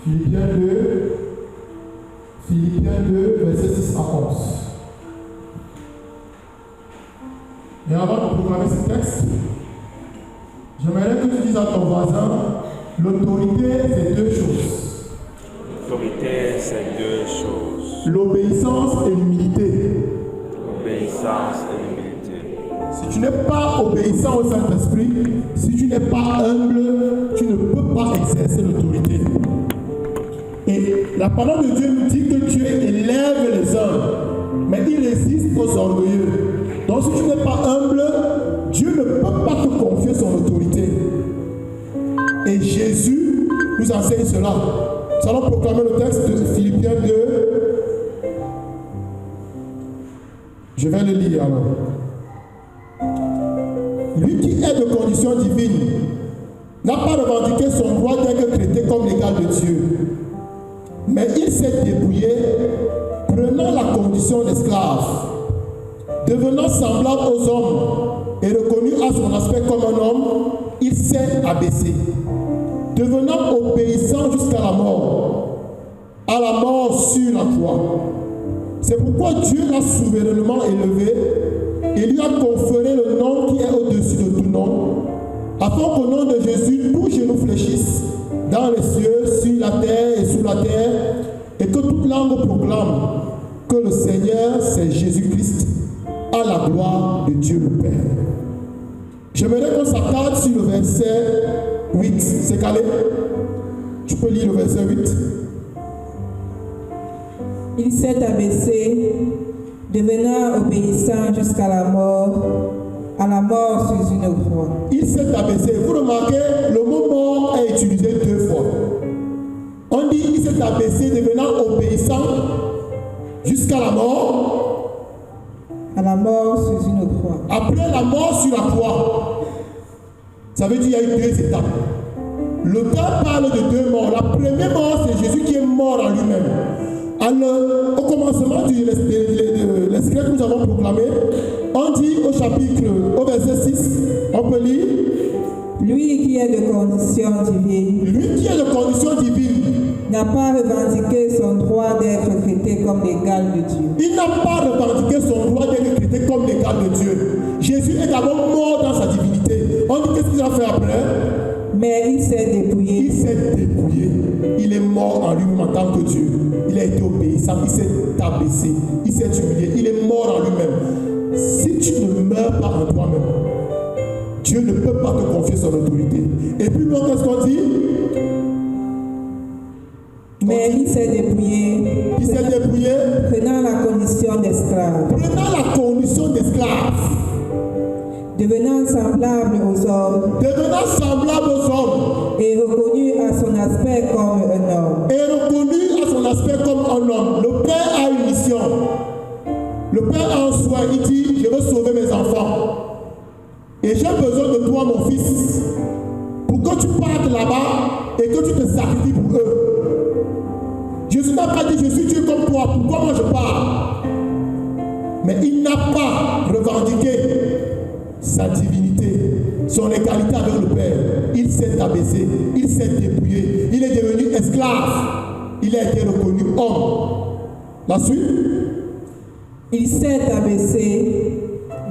Philippiens 2, versets 6 à 11. Et avant de proclamer ce texte, j'aimerais que tu dises à ton voisin, l'autorité c'est deux choses. L'autorité, c'est deux choses. L'obéissance et l'humilité. L'obéissance et l'humilité. Si tu n'es pas obéissant au Saint-Esprit, si tu n'es pas humble, tu ne peux pas exercer l'autorité. Et la parole de Dieu nous dit que Dieu élève les hommes, mais il résiste aux orgueilleux. Donc si tu n'es pas humble, Dieu ne peut pas te confier son autorité. Et Jésus nous enseigne cela. Nous allons proclamer le texte de Philippiens 2. Je vais le lire alors. Lui qui est de condition divine n'a pas revendiqué son droit d'être traité comme l'égal de Dieu. Mais il s'est débrouillé, prenant la condition d'esclave, devenant semblable aux hommes et reconnu à son aspect comme un homme, il s'est abaissé, devenant obéissant jusqu'à la mort sur la croix. C'est pourquoi Dieu l'a souverainement élevé et lui a conféré le nom qui est au-dessus de tout nom, afin qu'au nom de Jésus, tout genou fléchisse dans les cieux, sur la terre et sous la terre, et que toute langue proclame que le Seigneur, c'est Jésus-Christ, à la gloire de Dieu le Père. J'aimerais qu'on s'attarde sur le verset 8. C'est calé? Tu peux lire le verset 8. Il s'est abaissé, devenant obéissant jusqu'à la mort sur une croix. Il s'est abaissé. Vous remarquez, le mot mort est utilisé deux fois. On dit il s'est abaissé, devenant obéissant jusqu'à la mort. À la mort sur une croix. Après la mort sur la croix. Ça veut dire qu'il y a eu deux étapes. L'auteur parle de deux morts. La première mort, c'est Jésus qui est mort en lui-même. Au commencement de l'escrit que nous avons proclamé, on dit au verset 6, on peut lire. Lui qui est de condition divine. Lui qui est de condition divine. N'a pas revendiqué son droit d'être traité comme l'égal de Dieu. Il n'a pas revendiqué son droit d'être traité comme l'égal de Dieu. Jésus est d'abord mort dans sa divinité. On dit qu'est-ce qu'il a fait après? Mais il s'est dépouillé. Il s'est dépouillé. Il est mort en lui-même en tant que Dieu. Il a été obéissant. Il s'est abaissé. Il s'est humilié. Il est mort en lui-même. Si tu ne meurs pas en toi-même, Dieu ne peut pas te confier son autorité. Et puis loin, qu'est-ce qu'on dit? Mais il s'est dépouillé. Il s'est dépouillé. Prenant la condition d'esclave. Prenant la condition d'esclave. Devenant semblable aux hommes. Devenant semblable aux hommes. Et reconnu à son aspect comme un homme. Et reconnu à son aspect comme un homme. Le Père a une mission. Le Père a un soin. Il dit, je veux sauver mes enfants. Et j'ai besoin de toi, mon fils, pour que tu partes là-bas et que tu te sacrifies pour eux. Jésus n'a pas dit, je suis Dieu comme toi, pourquoi moi je pars? Mais il n'a pas revendiqué sa divinité, son égalité avec le Père. Il s'est abaissé, il s'est dépouillé, il est devenu esclave, il a été reconnu homme. La suite? Il s'est abaissé,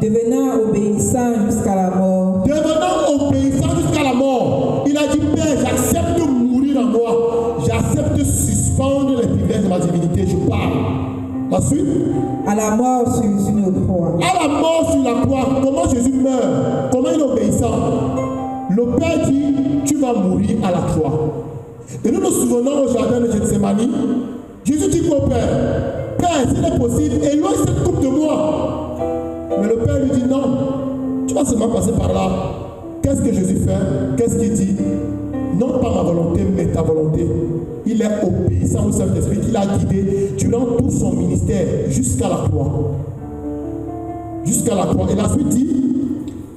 devenant obéissant jusqu'à la mort. Devenant obéissant jusqu'à la mort. Il a dit, Père, j'accepte de mourir en moi. J'accepte de suspendre les privilèges de ma divinité. Je parle. La suite? À la mort sur une croix. À la mort sur la croix. Comment Jésus meurt? Comment il est obéissant? Le Père dit, tu vas mourir à la croix. Et nous nous souvenons au jardin de Gethsémani. Jésus dit au Père, Père, s'il est possible, éloigne cette coupe de moi. Mais le Père lui dit non, tu vas seulement passer par là. Qu'est-ce que Jésus fait? Qu'est-ce qu'il dit? Non pas ma volonté, mais ta volonté. Il est obéissant au Saint-Esprit qui l'a guidé durant tout son ministère jusqu'à la croix. Jusqu'à la croix. Et la suite dit,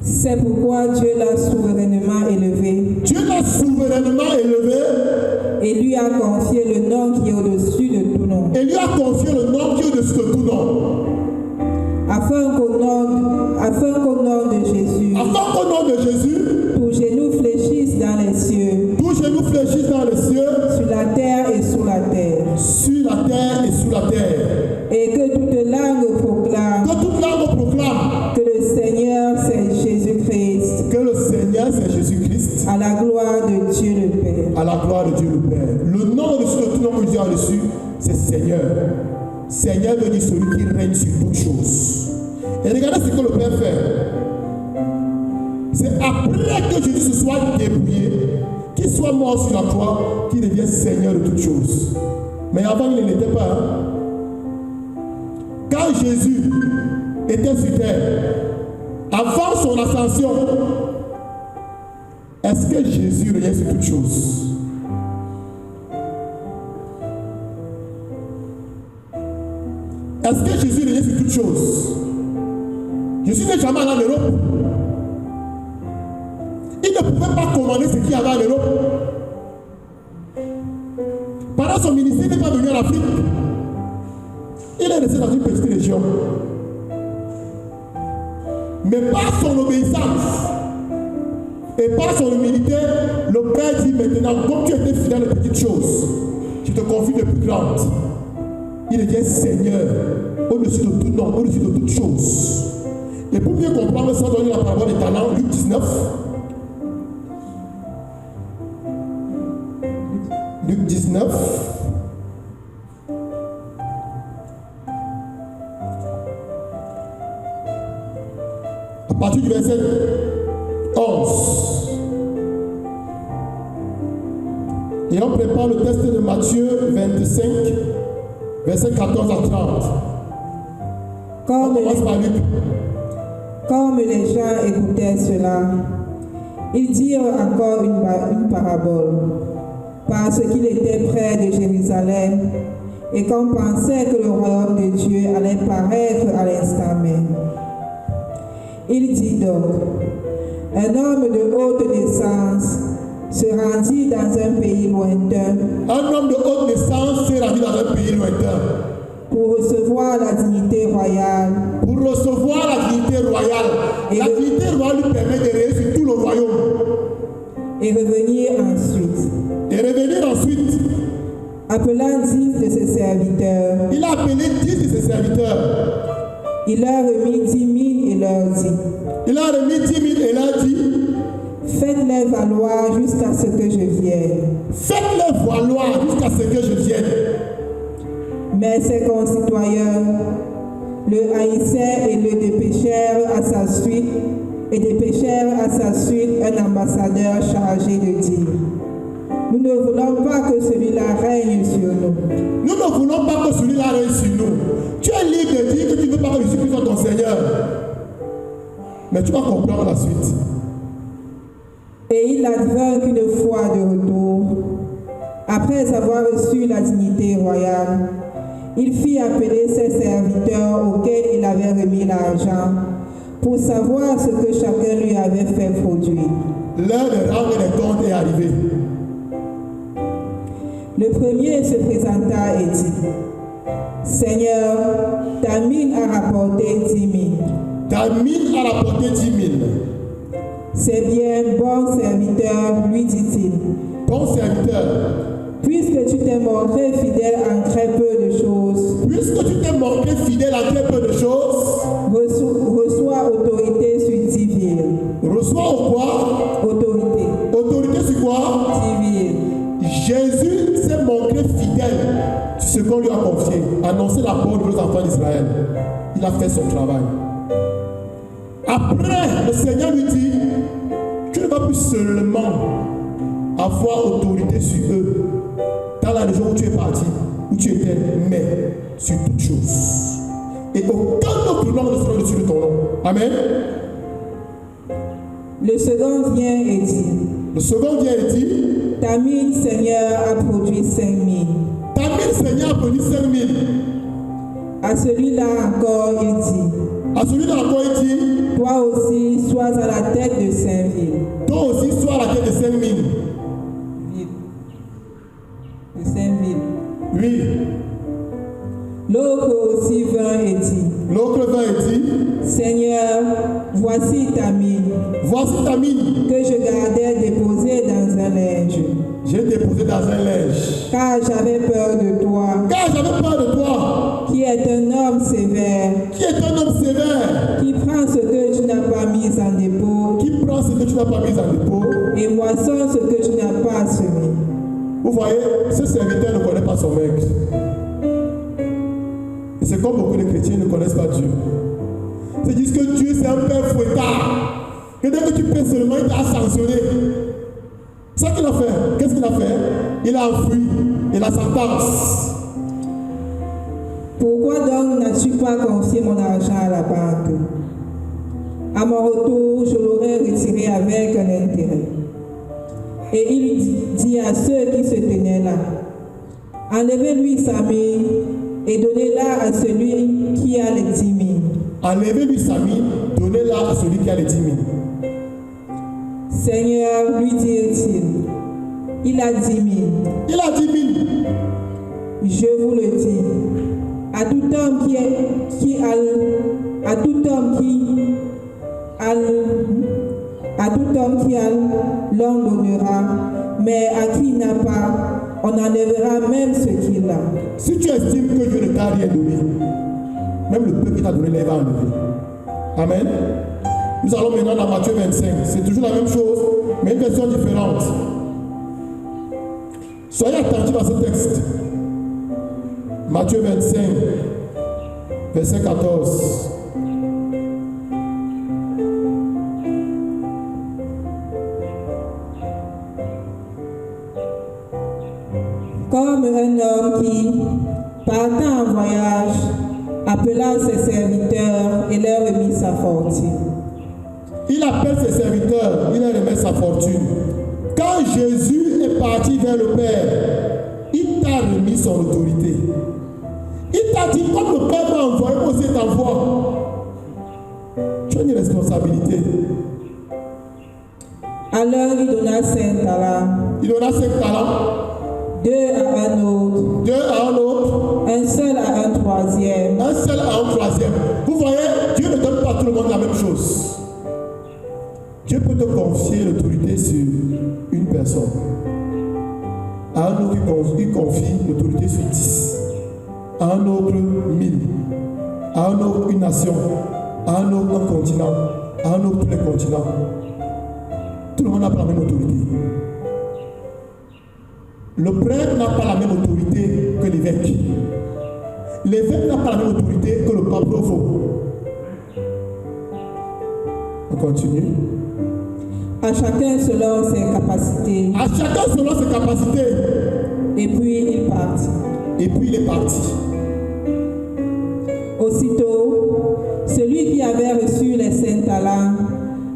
c'est pourquoi Dieu l'a souverainement élevé. Dieu l'a souverainement élevé. Et lui a confié le nom qui est au-dessus de tout nom. Et lui a confié le nom qui est au-dessus de tout nom. Afin qu'au nom de Jésus, tout genou fléchisse dans les cieux, tout genou fléchisse dans les cieux, sur la terre et Père. Le nom au-dessus de tout nom que Dieu a reçu, c'est Seigneur. Seigneur veut dire celui qui règne sur toutes choses. Et regardez ce que le Père fait. C'est après que Jésus se soit dépouillé, qu'il soit mort sur la croix, qu'il devienne Seigneur de toutes choses. Mais avant, il ne l'était pas. Hein? Quand Jésus était sur terre, avant son ascension, est-ce que Jésus régnait sur toutes choses? Est-ce que Jésus régnait sur toutes choses? Jésus n'est jamais allé en Europe. Il ne pouvait pas commander ce qu'il y avait en Europe. Pendant son ministère, il n'est pas venu en Afrique. Il est resté dans une petite région. Mais par son obéissance et par son humilité, le Père dit maintenant, comme tu étais fidèle aux petites choses, tu te confies de plus grandes. Il devient Seigneur au-dessus de tout nom, au-dessus de toutes choses. Et pour mieux comprendre ça, donner la parole des talents, Luc 19. Luc 19. À partir du verset 11. Et on prépare le texte de Matthieu 25, verset 14 à 30. On commence par Luc. Comme les gens écoutaient cela, ils dirent encore une parabole, parce qu'il était près de Jérusalem et qu'on pensait que le royaume de Dieu allait paraître à l'instant même. Il dit donc, un homme de haute naissance se rendit dans un pays lointain. Un homme de haute naissance s'est rendu dans un pays lointain. Pour recevoir la dignité royale. Pour recevoir la dignité royale. La dignité royale lui permet de régner sur tout le royaume. Et revenir ensuite. Et revenir ensuite. Appelant 10 de ses serviteurs. Il a appelé 10 de ses serviteurs. Il leur remit 10 000 et leur dit. Il a remis 10 000 et leur dit. Faites-les valoir jusqu'à ce que je vienne. Faites-les valoir jusqu'à ce que je vienne. Mais ses concitoyens le haïssaient et le dépêchèrent à sa suite, un ambassadeur chargé de dire, nous ne voulons pas que celui-là règne sur nous. Nous ne voulons pas que celui-là règne sur nous. Tu es libre de dire que tu ne veux pas que Jésus soit ton Seigneur. Mais tu vas comprendre la suite. Et il advint qu'une fois de retour, après avoir reçu la dignité royale, il fit appeler ses serviteurs auxquels il avait remis l'argent pour savoir ce que chacun lui avait fait produire. L'heure de rendre les comptes est arrivée. Le premier se présenta et dit, Seigneur, ta mine a rapporté 10 000. Ta mine a rapporté 10 000. C'est bien, bon serviteur, lui dit-il. Bon serviteur. Puisque tu t'es montré fidèle en très peu de choses. Puisque tu t'es montré fidèle en très peu de choses. Reçois autorité sur 10 villes. Reçois quoi? Autorité. Autorité sur quoi? 10 villes. Jésus s'est montré fidèle sur ce qu'on lui a confié. Annoncer la parole aux enfants d'Israël. Il a fait son travail. Après, le Seigneur lui dit, tu ne vas plus seulement avoir autorité sur eux dans la région où tu es parti, où tu étais, mais sur toutes choses. Et aucun autre nom ne sera au-dessus de ton nom. Amen. Le second vient et dit. Le second vient et dit. Ta mine, Seigneur, a produit 5 000. Ta mine, Seigneur, a produit 5 000. À celui-là encore, il dit. À celui-là encore, il dit. Toi aussi, sois à la tête de 5 000. Toi aussi, sois à la tête de 5 000. De 5 000. Oui. L'autre aussi vint et dit. L'autre vint et dit. Seigneur, voici ta mine. Voici ta mine. Que je gardais déposée dans un linge. J'ai déposé dans un linge. Car j'avais peur de toi. Car j'avais peur de toi. Qui est un homme sévère. Qui est un homme sévère. Qui prend ce que tu n'as pas mis en dépôt. Qui prend ce que tu n'as pas mis en dépôt. Et moissonne ce que tu n'as pas semé. Vous voyez, ce serviteur ne connaît pas son maître. Et c'est comme beaucoup de chrétiens ne connaissent pas Dieu. C'est juste que Dieu, c'est un père fouettard. Que dès que tu pèses seulement, il t'a sanctionné. C'est ça qu'il a fait. Qu'est-ce qu'il a fait? Il a enfui. Et la sentence. Pourquoi donc n'as-tu pas confié mon argent à la banque? À mon retour, je l'aurais retiré avec un intérêt. Et il dit à ceux qui se tenaient là, enlevez-lui sa mine et donnez-la à celui qui a les 10 000. Enlevez-lui sa mine, donnez-la à celui qui a les 10 000. Seigneur, lui dit-il, il a 10 000. Il a 10 000. Je vous le dis, à tout homme qui a, l'on donnera, mais à qui n'a pas, on enlèvera même ce qu'il a. Si tu estimes que Dieu ne t'a rien donné, même le peu qui t'a donné, il va enlever. Amen. Nous allons maintenant dans Matthieu 25. C'est toujours la même chose, mais une version différente. Soyez attentifs à ce texte. Matthieu 25, verset 14. Comme un homme qui, partant en voyage, appela ses serviteurs et leur remit sa fortune. Il appelle ses serviteurs, il leur remet sa fortune. Quand Jésus est parti vers le Père, il t'a remis son autorité. Il t'a dit, comme le Père m'a envoyé, moi aussi t'envoie. Tu as une responsabilité. Alors il donna 5 talents. Il donna 5 talents. 2 à un autre. 2 à un autre. Un seul à un troisième. Un seul à un troisième. Vous voyez, Dieu ne donne pas à tout le monde la même chose. Dieu peut te confier l'autorité sur une personne. À un autre, il confie l'autorité sur 10. À un autre, 1000. À un autre, une nation. À un autre, un continent. À un autre, tous les continents. Tout le monde n'a pas la même autorité. Le prêtre n'a pas la même autorité que l'évêque. L'évêque n'a pas la même autorité que le pape profond. On continue. À chacun selon ses capacités. À chacun selon ses capacités. Et puis il partit. Et puis il est parti. Aussitôt, celui qui avait reçu les 5 talents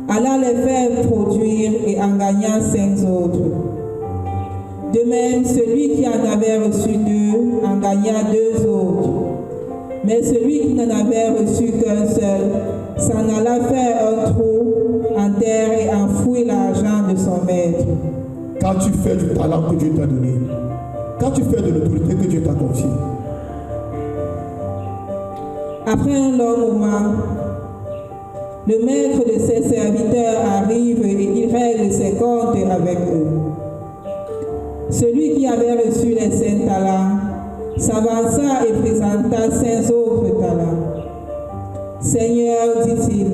alla les faire produire et en gagna 5 autres. De même, celui qui en avait reçu 2 en gagna 2 autres. Mais celui qui n'en avait reçu qu'un seul s'en alla faire un trou en terre et enfouir l'argent de son maître. Quand tu fais du talent que Dieu t'a donné, quand tu fais de l'autorité que Dieu t'a confiée, après un long moment, le maître de ses serviteurs arrive et il règle ses comptes avec eux. Celui qui avait reçu les 5 talents s'avança et présenta 5 autres talents. Seigneur, dit-il,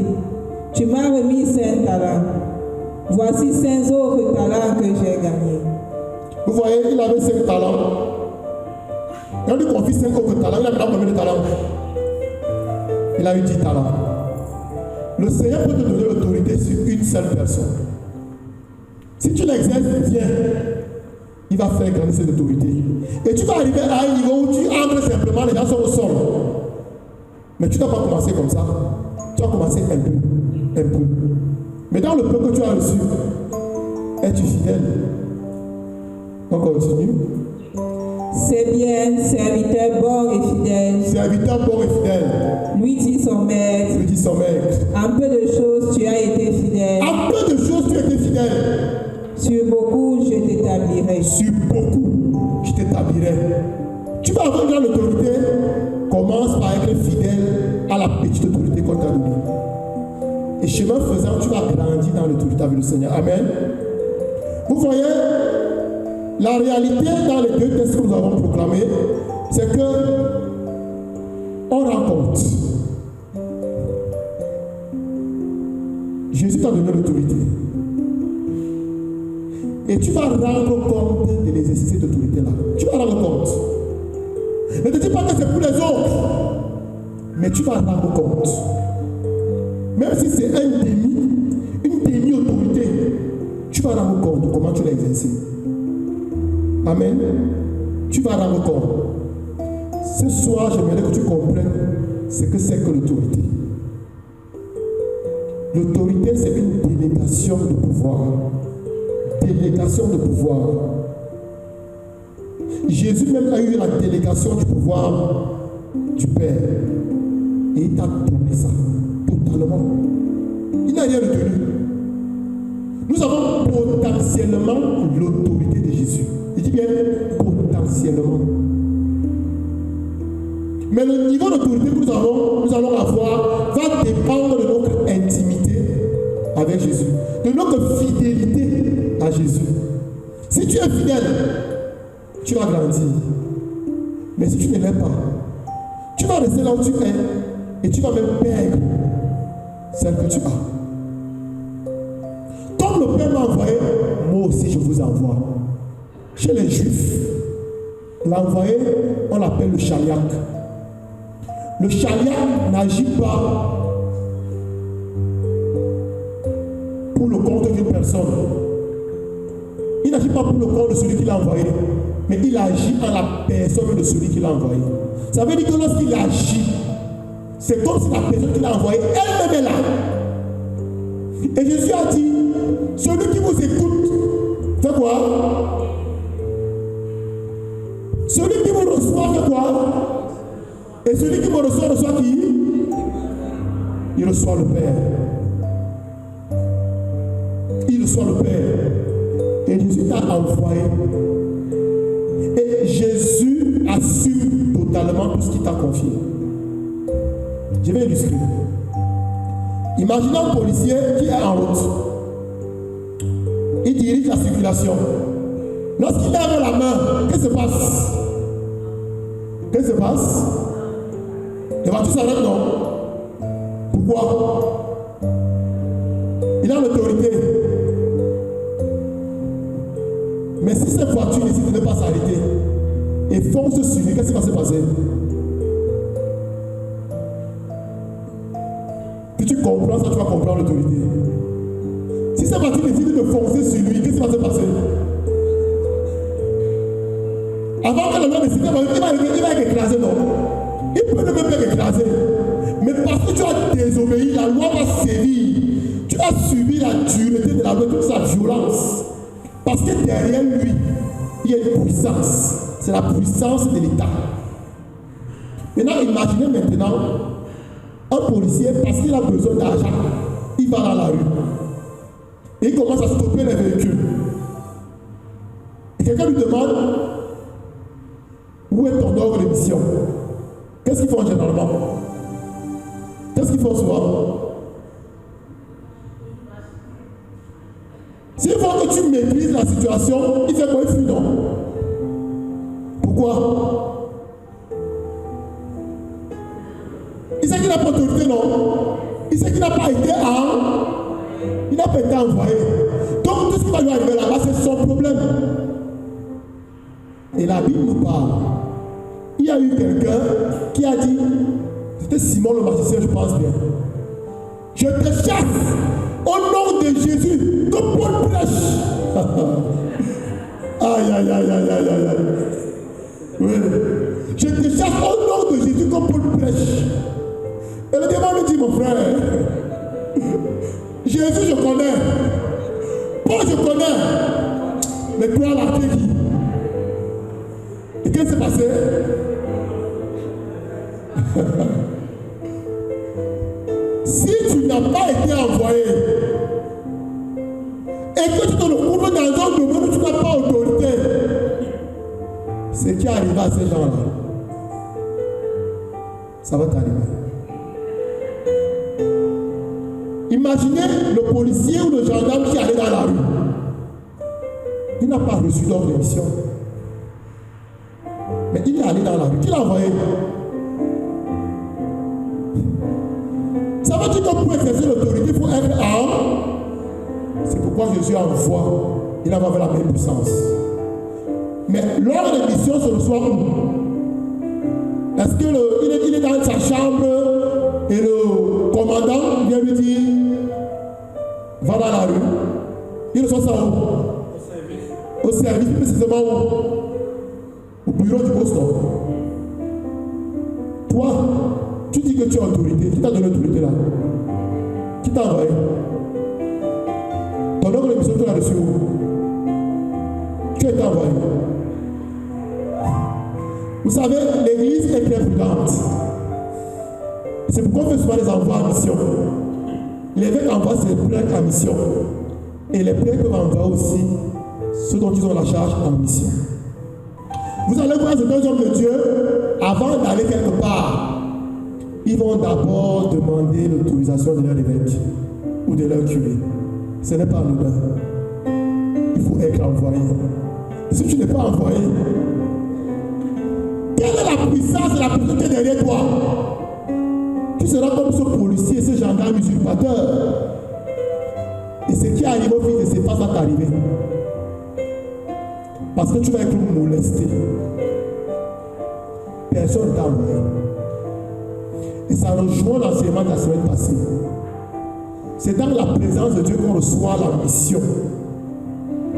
tu m'as remis 5 talents. Voici 5 autres talents que j'ai gagnés. vous voyez, il avait 5 talents. Quand on lui confie 5 autres talents, il a maintenant combien de talents? Il a eu 10 talents. Le Seigneur peut te donner l'autorité sur une seule personne. Si tu l'exerces bien, il va faire grandir cette autorité. Et tu vas arriver à un niveau où tu entres simplement, les gens sont au sol. Mais tu ne dois pas commencer comme ça. Tu vas commencer un peu, un peu. Mais dans le peu que tu as reçu, es-tu fidèle? On continue. C'est bien, serviteur bon et fidèle. Serviteur bon et fidèle. Lui dit son maître. Lui dit son maître. En peu de choses, tu as été fidèle. En peu de choses, tu as été fidèle. Sur beaucoup, je t'établirai. Sur beaucoup, je t'établirai. Tu vas avoir dans l'autorité. Commence par être fidèle à la petite autorité qu'on t'a donnée. Et chemin faisant, tu vas grandir dans l'autorité avec le Seigneur. Amen. Vous voyez, la réalité dans les 2 textes que nous avons proclamés, c'est que on rencontre. Jésus t'a donné l'autorité. Et tu vas rendre compte de l'exercice de l'autorité-là. Tu vas rendre compte. Ne te dis pas que c'est pour les autres. Mais tu vas rendre compte. Même si c'est une demi-autorité, tu vas rendre compte de comment tu l'as exercé. Amen. Tu vas rendre compte. Ce soir, j'aimerais que tu comprennes ce que c'est que l'autorité. L'autorité, c'est une délégation de pouvoir. Délégation de pouvoir. Jésus même a eu la délégation du pouvoir du Père. Et il t'a donné ça, totalement. Il n'a rien retenu. Nous avons potentiellement l'autorité de Jésus. Il dit bien potentiellement. Mais le niveau d'autorité que nous allons avoir va dépendre de notre intimité avec Jésus, de notre fidélité à Jésus. Si tu es fidèle, tu vas grandir. Mais si tu ne l'es pas, tu vas rester là où tu es et tu vas même perdre celle que tu as. Comme le Père m'a envoyé, moi aussi je vous envoie. Chez les Juifs, l'envoyé, on l'appelle le chaliac. Le chaliac n'agit pas pour le compte d'une personne. Il n'agit pas pour le compte de celui qui l'a envoyé, mais il agit en la personne de celui qui l'a envoyé. Ça veut dire que lorsqu'il agit, c'est comme si la personne qui l'a envoyé elle-même est là. Et Jésus a dit, celui qui vous écoute, fait quoi? Celui qui vous reçoit, fait quoi? Et celui qui me reçoit qui? Il reçoit le Père. Il reçoit le Père. Et Jésus t'a envoyé. Et Jésus assume totalement tout ce qu'il t'a confié. Je vais illustrer. Imaginez un policier qui est en route. Il dirige la circulation. Lorsqu'il lève la main, qu'est-ce qui se passe? Qu'est-ce qui se passe? Les voitures s'arrêtent, non? Pourquoi? Il a l'autorité. Mais si cette voiture décide de ne pas s'arrêter et fonce sur lui, qu'est-ce qui va se passer? Si tu comprends ça, tu vas comprendre l'autorité. Si cette voiture décide de foncer sur lui, qu'est-ce qui va se passer? Avant que la loi décide, il va être écrasé, non? Il peut ne même pas écraser. Mais parce que tu as désobéi, la loi va sévir. Tu as subi la dureté de la loi, toute sa violence. Parce que derrière lui, il y a une puissance. C'est la puissance de l'État. Maintenant, imaginez maintenant un policier, parce qu'il a besoin d'argent, il va dans la rue. Et il commence à stopper les véhicules. Et quelqu'un lui demande, où est ton ordre de mission? Qu'est-ce qu'ils font généralement? Qu'est-ce qu'ils font souvent? S'il faut que tu maîtrises la situation, il fait quoi? Il fuit, non? Pourquoi? Il sait qu'il n'a pas d'autorité, non? Il sait qu'il n'a pas été envoyé. Donc tout ce qui va lui arriver là-bas, c'est son problème. Et la Bible nous parle. Il y a eu quelqu'un qui a dit, c'était Simon le magicien, je pense bien. Je te chasse au nom de Jésus, que Paul prêche. Aïe, aïe, aïe, aïe, aïe, aïe. Oui. Je te chasse au nom de Jésus, que Paul prêche. Et le démon lui dit, mon frère, Jésus, je connais. Paul, je connais. Mais toi, la qui? Et qu'est-ce qui s'est passé? Si tu n'as pas été envoyé et que tu te retrouves dans un domaine où tu n'as pas autorité, ce qui arrive à ces gens-là, ça va t'arriver. Imaginez le policier ou le gendarme qui allait dans la rue. Il n'a pas reçu d'ordre de mission. Mais il est allé dans la rue. Qui l'a envoyé? Ça veut dire que pour exercer l'autorité, il faut être en. C'est pourquoi Jésus envoie il va avoir la même puissance. Mais l'ordre de mission se reçoit où? Est-ce qu'il est dans sa chambre et le commandant vient lui dire va dans la rue? Il reçoit ça où? Au service, précisément où? Au bureau du poste. Toi, tu dis que tu as autorité. Qui t'a donné l'autorité là? Qui t'a envoyé? Ton ordre de mission, tu l'as reçu où? Tu as été envoyé. Vous savez, l'église est très prudente. C'est pourquoi on fait souvent les envois en mission. L'évêque envoie ses prêtres en mission. Et les prêtres peuvent envoyer aussi ceux dont ils ont la charge en mission. Vous allez voir certains hommes de Dieu, avant d'aller quelque part, ils vont d'abord demander l'autorisation de leur évêque ou de leur curé. Ce n'est pas anodin. Il faut être envoyé. Si tu n'es pas envoyé, quelle est la puissance et la puissance qui est derrière toi? Tu seras comme ce policier, ce gendarme usurpateur. Et ce qui arrive au fils de ses phases va t'arriver. Parce que tu vas être molesté. Personne ne t'a envoyé. Et ça rejoint l'enseignement de la semaine passée. C'est dans la présence de Dieu qu'on reçoit la mission.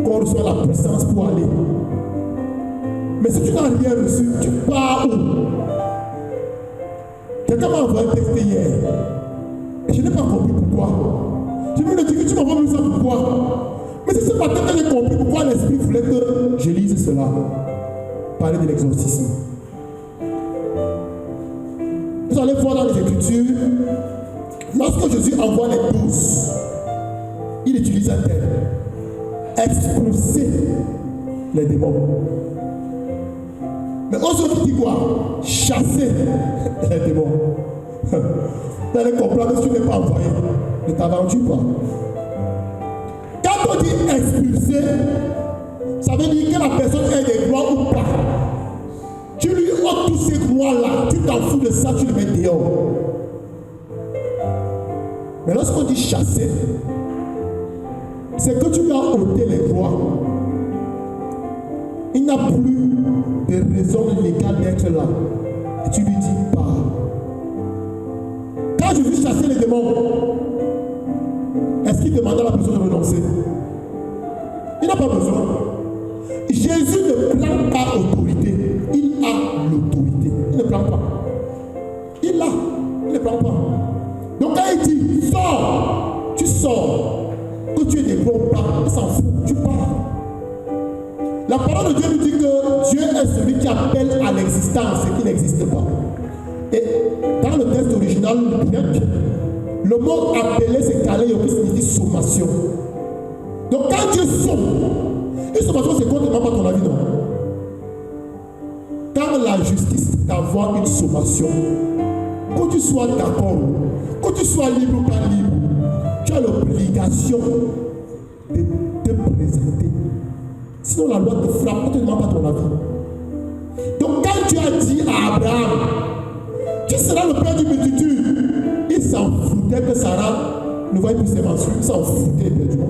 Qu'on reçoit la puissance pour aller. Mais si tu n'as rien reçu, tu pars où? Quelqu'un m'a envoyé un texte hier. Et je n'ai pas compris pourquoi. Je me dis que tu m'as envoyé ça pourquoi? Mais c'est ce matin que j'ai compris pourquoi l'Esprit voulait que je lise cela. Parler de l'exorcisme. Vous allez voir dans les Écritures, lorsque Jésus envoie les 12, il utilise un terme. Expulser les démons. Mais aujourd'hui, dit quoi? Chasser les démons. Vous allez comprendre que si tu n'es pas envoyé, ne t'aventure pas. Quand on dit expulser, ça veut dire que la personne ait des gloires ou pas. Tu lui ôtes tous ces gloires-là, tu t'en fous de ça, tu le mets dehors. Mais lorsqu'on dit chasser, c'est que tu lui as ôté les gloires. Il n'a plus de raison légale d'être là. Et tu lui dis pas. Quand je veux chasser les démons, est-ce qu'il demande à la personne de renoncer? Il n'a pas besoin. Jésus ne prend pas autorité. Il a l'autorité. Il ne prend pas. Il l'a. Il ne prend pas. Donc quand il dit sors, tu sors. Que tu es des gros pas, il s'en fout. Tu pars. La parole de Dieu nous dit que Dieu est celui qui appelle à l'existence ce qui n'existe pas. Et dans le texte original grec, le mot appelé c'est kaléo qui signifie sommation. Donc quand Dieu somme, une sommation c'est quoi? Demande pas ton avis, non? Quand la justice t'envoie une sommation, que tu sois d'accord, que tu sois libre ou pas libre, tu as l'obligation de te présenter. Sinon la loi te frappe, on ne te demande pas ton avis. Donc quand tu as dit à Abraham, tu seras le père d'une multitude, il s'en foutait que Sarah ne voyait plus ses menstrues, il s'en foutait éperdument.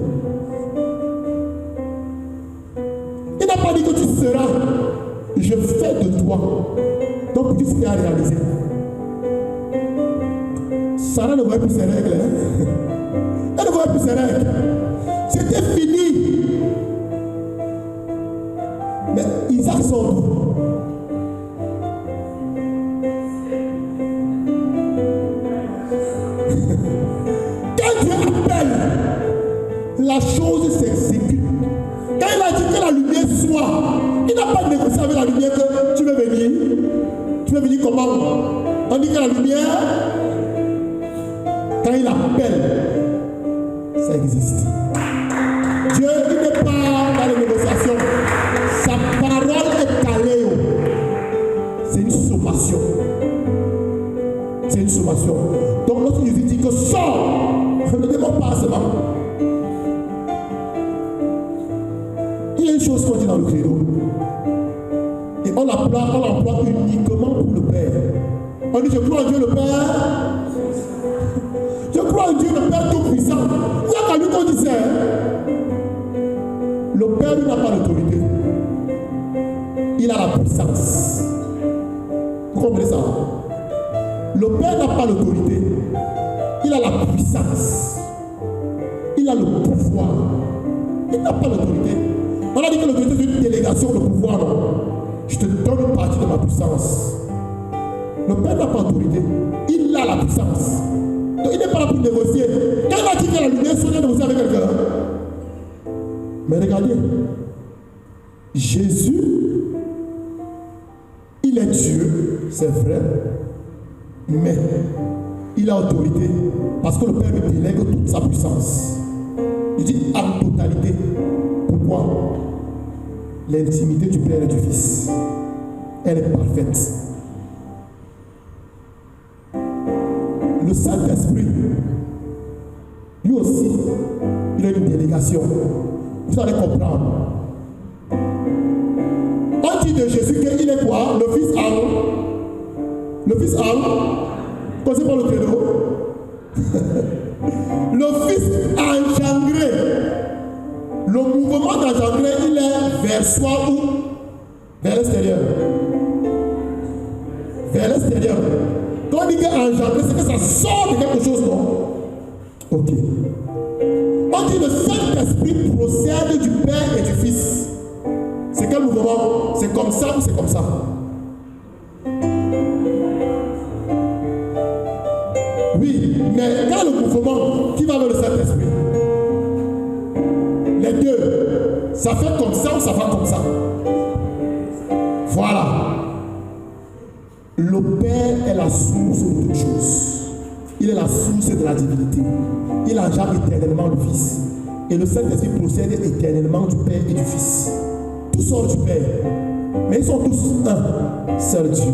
Il n'a pas dit que tu seras, je fais de toi. Donc tu seras réalisé. Sarah ne voyait plus ses règles. Hein? Elle ne voyait plus ses règles. C'était fini. Mais Isaac sort. Quand Dieu appelle, la chose s'exécute. Quand il a dit que la lumière soit, il n'a pas négocié avec la lumière que tu veux venir. Tu veux venir comment? On dit que la lumière, quand il appelle, ça existe. Dieu, il n'est pas dans les négociations. Sa parole est calée. C'est une sommation. C'est une sommation. Donc lorsque Jésus dit que sors, ne demande pas seulement. Il y a une chose qu'on dit dans le credo. Et on l'emploie uniquement pour le Père. On dit je crois en Dieu le Père. Je crois en Dieu le Père tout puissant. Il y a qu'à lui qu'on disait. Le n'a pas l'autorité. Il a la puissance. Vous comprenez ça? Le Père n'a pas l'autorité. Il a la puissance. Il a le pouvoir. Il n'a pas l'autorité. On a dit que l'autorité c'est une délégation de pouvoir, non? Je te donne une partie de ma puissance. Le Père n'a pas l'autorité. Il a la puissance. Donc il n'est pas là pour négocier. Quand il a dit que la lumière serait négocier avec quelqu'un. Mais regardez. Jésus, il est Dieu, c'est vrai. Mais il a autorité. Parce que le Père lui délègue toute sa puissance. Il dit en totalité. Pourquoi? L'intimité du Père et du Fils, elle est parfaite. Le Saint-Esprit, lui aussi, il a une délégation. Vous allez comprendre. On dit de Jésus qu'il est quoi? Le Fils en. Le Fils en. Commencez par le créneau. Le Fils engendré. Le mouvement d'engendrer, il est vers soi ou vers l'extérieur. Vers l'extérieur. Quand on dit qu'engendrer, c'est que ça sort de quelque chose, non? Ok. On dit le Saint-Esprit procède du Père et du Fils. C'est quel mouvement? C'est comme ça ou c'est comme ça? Oui, mais quel est le mouvement qui va vers le Saint-Esprit? Les deux, ça fait comme ça ou ça va comme ça? Voilà. Le Père est la source de toutes choses. Il est la source de la divinité. Il engendre éternellement le Fils. Et le Saint-Esprit procède éternellement du Père et du Fils. Tout sort du Père. Mais ils sont tous un seul Dieu.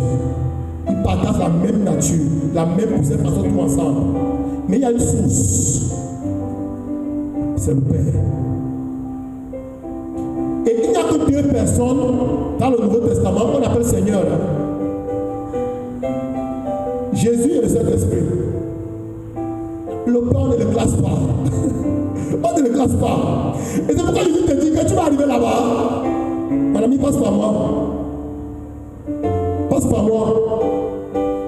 Ils partagent la même nature, la même puissance, parce que tout ensemble. Mais il y a une source. C'est le Père. Et il n'y a que deux personnes dans le Nouveau Testament qu'on appelle Seigneur. Jésus et le Saint-Esprit. Le Père, on ne le classe pas. On ne le classe pas. Et c'est pourquoi Jésus te dit que tu vas arriver là-bas. Mon ami, passe par moi. Passe par moi.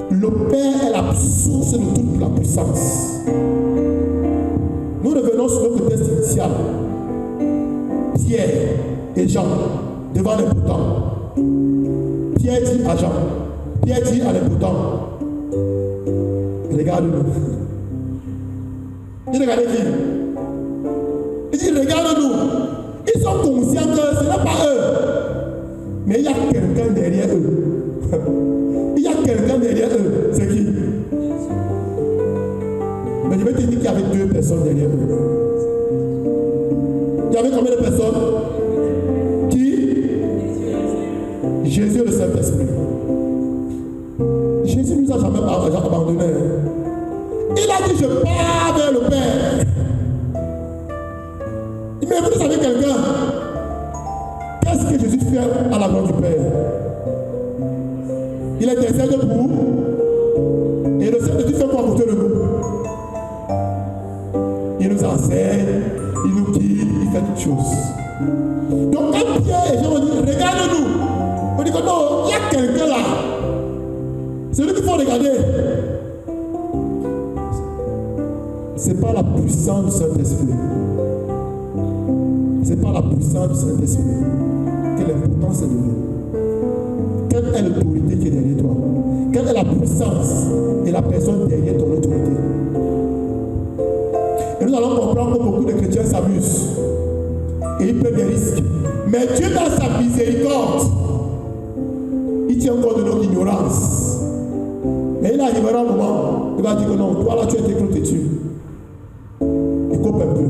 Le Père est la source de toute la puissance. Nous revenons sur notre texte initial. Pierre et Jean devant l'impotent. Pierre dit à Jean. Pierre dit à l'impotent. Regarde-nous. Il regarde qui? Il dit regarde-nous. Ils sont conscients que ce n'est pas eux. Mais il y a quelqu'un derrière eux. Il y a quelqu'un derrière eux. C'est qui? Mais je vais te dire qu'il y avait deux personnes derrière eux. Il y avait combien de personnes? Qui? Jésus et le Saint-Esprit. Jésus ne nous a jamais abandonnés. Il a dit je pars vers le Père. Mais vous savez quelqu'un? Qu'est-ce que Jésus fait à la gloire du Père? Il intercède pour vous. Et le Saint-Esprit fait quoi à côté de nous? Il nous enseigne, il nous guide, il fait toutes choses. Donc quand Pierre et Jean ont dit regarde-nous, on dit que non, il y a quelqu'un là. C'est lui qu'il faut regarder. C'est pas la puissance du Saint-Esprit. C'est pas la puissance du Saint-Esprit. Quelle importance est donnée. Quelle est l'autorité qui est derrière toi? Quelle est la puissance et la personne derrière ton autorité? Et nous allons comprendre que beaucoup de chrétiens s'amusent. Et ils prennent des risques. Mais Dieu, dans sa miséricorde, il tient compte de notre ignorance. Mais il arrivera un moment, il va dire que non, toi là tu es écrit têtu. Il coupe un peu.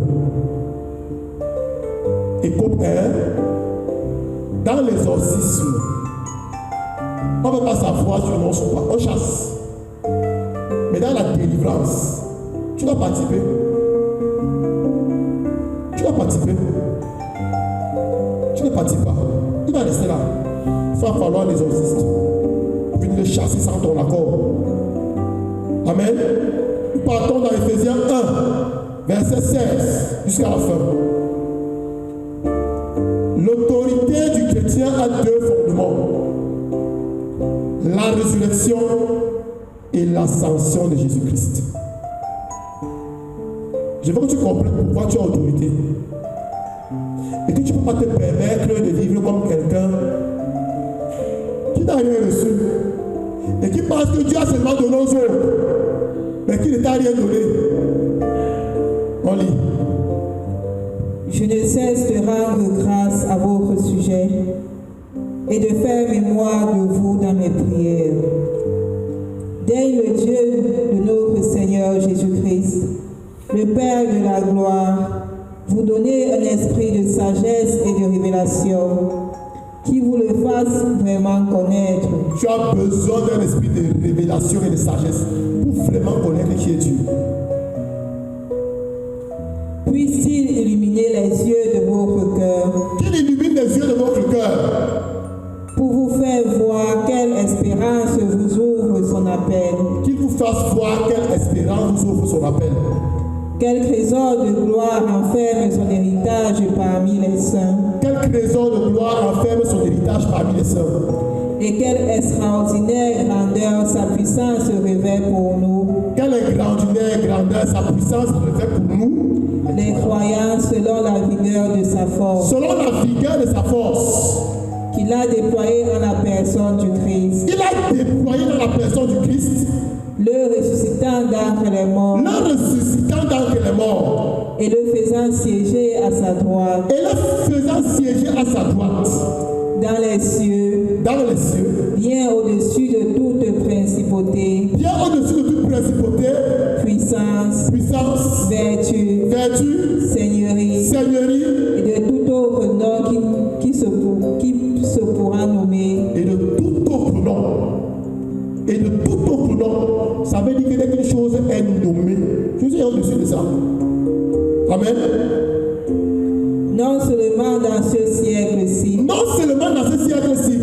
Il coupe un. Dans l'exorcisme, on ne veut pas savoir si on ou pas, on chasse. Mais dans la délivrance, tu dois participer. Tu dois participer. Tu ne participes pas. Il va rester là. Il va falloir un exorciste. Venir le chasser sans ton accord. Amen. Nous partons dans Ephésiens 1, verset 16 jusqu'à la fin. Le la résurrection et l'ascension de Jésus-Christ. Je veux que tu comprennes pourquoi tu as autorité. Et que tu ne peux pas te permettre de vivre comme quelqu'un qui n'a rien reçu. Et qui pense que Dieu a seulement donné aux autres, mais qui ne t'a rien donné. On lit. Je ne cesse de rendre grâce à votre sujet et de faire mémoire de vous dans mes prières. Daigne le Dieu de notre Seigneur Jésus-Christ, le Père de la gloire, vous donner un esprit de sagesse et de révélation qui vous le fasse vraiment connaître. Tu as besoin d'un esprit de révélation et de sagesse pour vraiment connaître qui est Dieu. Puisse-t-il illuminer les yeux de votre cœur, Qu'il illumine les yeux de votre cœur pour vous faire voir quelle espérance vous ouvre son appel, qu'il vous fasse voir quelle espérance vous ouvre son appel. quel trésor de gloire enferme son héritage parmi les saints, Quel trésor de gloire enferme son héritage parmi les saints. et quelle extraordinaire grandeur sa puissance révèle pour nous, Quelle extraordinaire grandeur sa puissance révèle pour nous, les croyants selon la vigueur de sa force, selon la vigueur de sa force. qu'il a déployé en la personne du Christ, Il a déployé dans la personne du Christ, le ressuscitant d'entre les morts, le ressuscitant d'entre les morts, et le faisant siéger à sa droite, et le faisant siéger à sa droite, dans les cieux, bien au-dessus de toute principauté, bien au-dessus de toute principauté, puissance, vertu, seigneurie, et de tout autre nom qui se pourra nommer, et de tout autre nom. Et de tout autre nom, ça veut dire que dès qu'une chose est nommée, Jésus est au-dessus de ça. Amen. non seulement dans ce siècle-ci, Non seulement dans ce siècle-ci,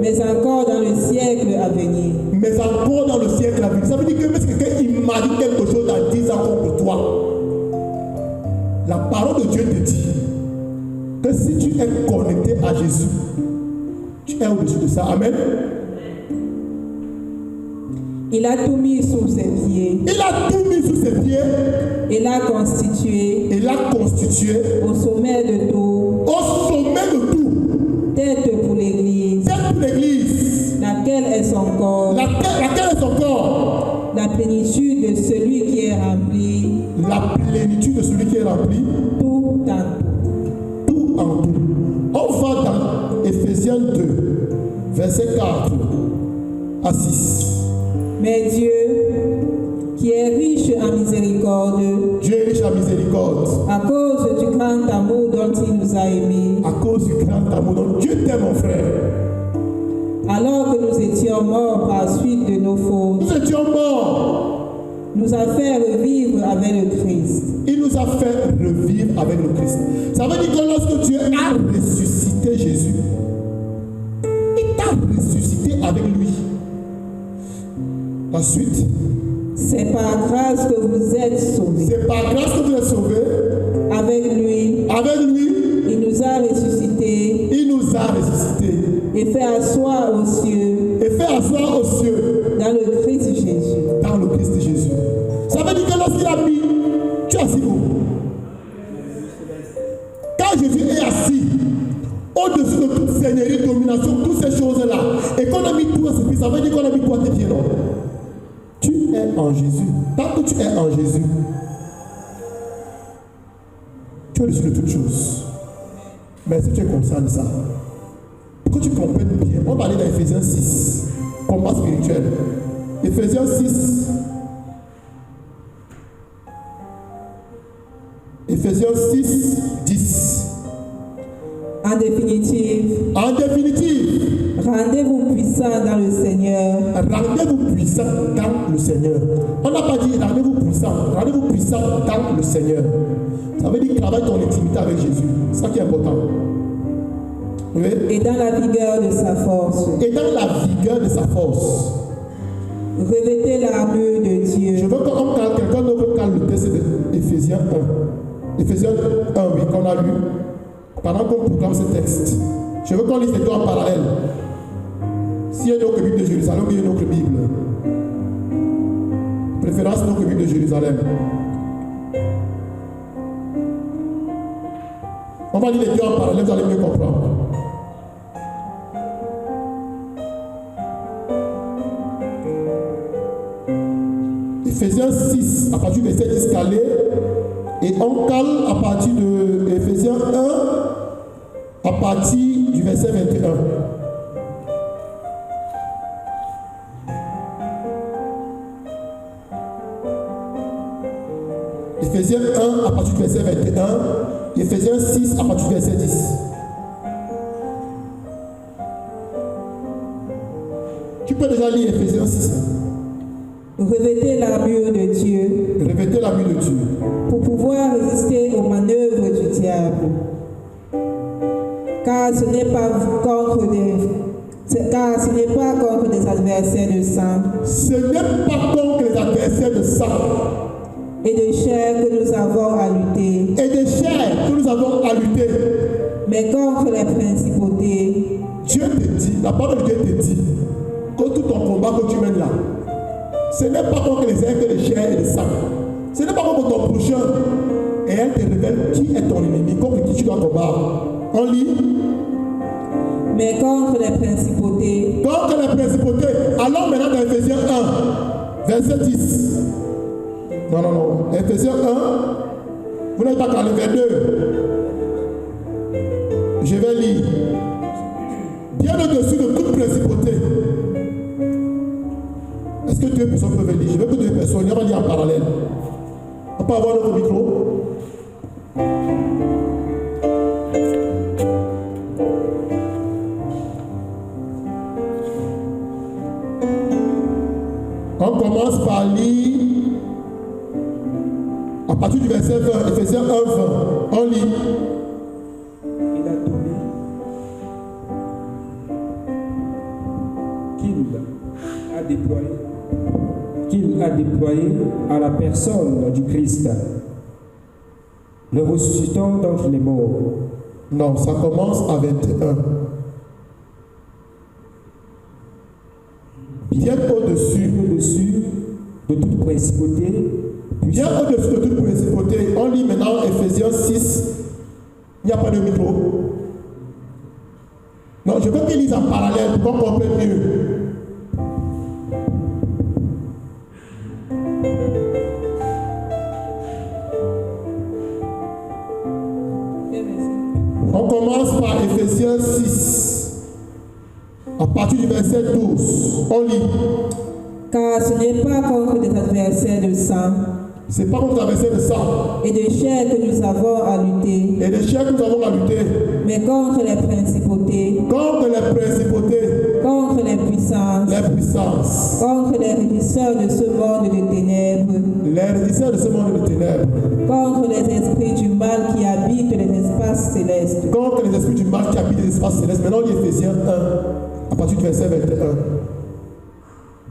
mais encore dans le siècle à venir. mais encore dans le siècle à venir. Ça veut dire que même si quelqu'un imagine quelque chose dans 10 ans contre toi, la parole de Dieu te dit que si tu es connecté à Jésus, tu es au-dessus de ça. Amen. Il a tout mis sous ses pieds Il a tout mis sous ses pieds et l'a constitué et l'a constitué au sommet de tout, au sommet de tout. tête pour l'Église, C'est l'Église, laquelle est son corps, laquelle est son corps, la plénitude de celui qui est rempli, la plénitude de celui qui est rempli, tout en tout. tout en tout. On va dans Éphésiens 2, verset 4 à 6. Mais Dieu, qui est riche en miséricorde, Dieu est riche en miséricorde, à cause du grand amour dont il nous a aimés, à cause du grand amour dont Dieu t'aime, mon frère. alors que nous étions morts par suite de nos fautes, Nous étions morts, nous a fait revivre avec le Christ. il nous a fait revivre avec le Christ. Ça veut dire que lorsque Dieu a ressuscité Jésus, il t'a ressuscité avec lui. Ensuite, C'est par grâce que vous êtes sauvés. c'est par grâce que vous êtes sauvés. Avec lui, Avec lui, il nous a ressuscités il nous a ressuscités et fait asseoir aux cieux et fait asseoir aux cieux dans le Christ Jésus. dans le Christ Jésus. Ça veut dire que lorsqu'il a mis, tu es assis où? Quand Jésus est assis au-dessus de toute seigneurie, domination, toutes ces choses-là, et qu'on a mis tout à ses pieds, ça veut dire qu'on a mis quoi à tes pieds, non? Tu es en Jésus. Tant que tu es en Jésus, tu es au-dessus de toutes choses. Mais si tu es conscient de ça, pour que tu comprennes bien, on va aller dans Éphésiens 6, combat spirituel. Éphésiens 6. Éphésiens 6, 10. En définitive, En définitive, rendez-vous puissants dans le Seigneur, rendez-vous puissant dans le Seigneur. On n'a pas dit rendez-vous puissant dans le Seigneur. Ça veut dire travaille ton intimité avec Jésus. C'est ça qui est important. Oui. et dans la vigueur de sa force. Et dans la vigueur de sa force. Revêtez l'armure de Je Dieu, veux qu'on calme, quelqu'un d'autre calme le texte d'Éphésiens 1. Éphésiens 1, oui, qu'on a lu. Pendant qu'on proclame ce texte. Je veux qu'on lise les deux en parallèle. S'il y a une autre Bible de Jérusalem, il y a une autre Bible. Préférence une autre Bible de Jérusalem. On va lire les deux en parallèle, vous allez mieux comprendre. Éphésiens 6, à partir du verset 10 calé, et on cale à partir de Éphésiens 1, à partir du verset 21. Éphésiens 1 à partir du verset 21, Éphésiens 6 à partir du verset 10. Tu peux déjà lire Éphésiens 6. Revêtez l'armure de Dieu. Revêtez l'armure de Dieu. Pour pouvoir résister aux manœuvres du diable. Car ce n'est pas contre des adversaires de sang. Ce n'est pas contre les adversaires de sang. Et de chair que nous avons à lutter. Et de chair que nous avons à lutter. Mais contre les principautés. Dieu te dit, la parole de Dieu te dit, que tout ton combat que tu mènes là, ce n'est pas contre les êtres de chair et de sang. Ce n'est pas contre ton prochain. Et elle te révèle qui est ton ennemi, contre qui tu dois combattre. On lit. Mais contre les principautés. Contre les principautés. Allons maintenant dans Éphésiens 1, verset 10. Non. Éphésiens 1, vous n'êtes pas dans le 22. Je vais lire. Bien au-dessus de toute principauté. Est-ce que deux personnes peuvent lire? Je veux que deux personnes, on va lire en parallèle. On peut avoir notre micro? On commence par lire à partir du verset 20, Éphésiens 1, 20. On lit. Il a donné qu'il a déployé à la personne du Christ, le ressuscitant d'entre les morts. Non, ça commence à 21. Bien au-dessus de toute principauté. Bien au-dessus de toute principauté. On lit maintenant Éphésiens 6. Il n'y a pas de micro. Non, je veux qu'ils lisent en parallèle pour qu'on comprenne mieux. On commence par Éphésiens 6. À partir du verset 12. On lit. Car ce n'est pas contre des adversaires de sang. C'est pas contre les adversaires de sang. Et de chair que nous avons à lutter. Et de chair que nous avons à lutter. Mais contre les principautés. Contre les principautés. Contre les puissances. Les puissances. Contre les régisseurs de ce monde de ténèbres. Les régisseurs de ce monde de ténèbres. Contre les esprits du mal qui habitent les espaces célestes. Contre les esprits du mal qui habitent les espaces célestes. Maintenant, on lit Éphésiens 1, à partir du verset 21.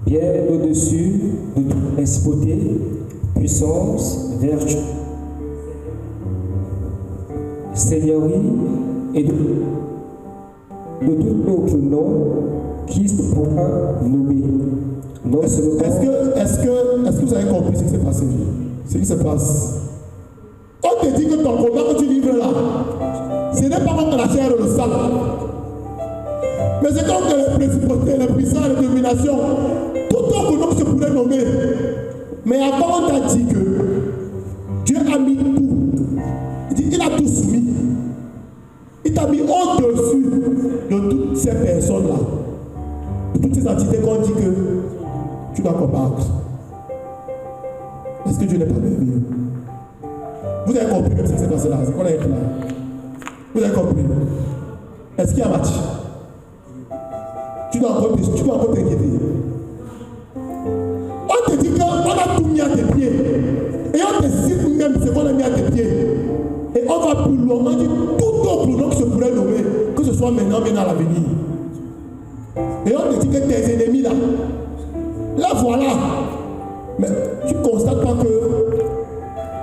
Bien au-dessus de toute principauté, puissance, vertu, seigneurie et de tout autre nom qui se pourra nommer. Est-ce que vous avez compris ce qui s'est passé? Ce qui se passe. On te dit que ton combat que tu livres là, ce n'est pas contre la chair et le sang. Mais c'est contre les principautés, les puissances, les dominations. Tout autre nom se pourrait nommer. Mais avant, on t'a dit que Dieu a mis tout. Il a tout soumis. Il t'a mis au-dessus de toutes ces personnes-là. De toutes ces entités qu'on dit que tu dois combattre. Est-ce que Dieu n'est pas merveilleux? Vous avez compris même ce qui s'est passé là? C'est qu'on est là. Vous avez compris? Est-ce qu'il y a match? Tu dois encore t'inquiéter. On te dit qu'on a tout mis à tes pieds. Et on te cite même ce qu'on a mis à tes pieds. Et on va plus loin. On dit tout autre nom qui se pourrait nommer, que ce soit maintenant, mais dans l'avenir. Et on te dit que tes ennemis là, voilà. Mais tu ne constates pas que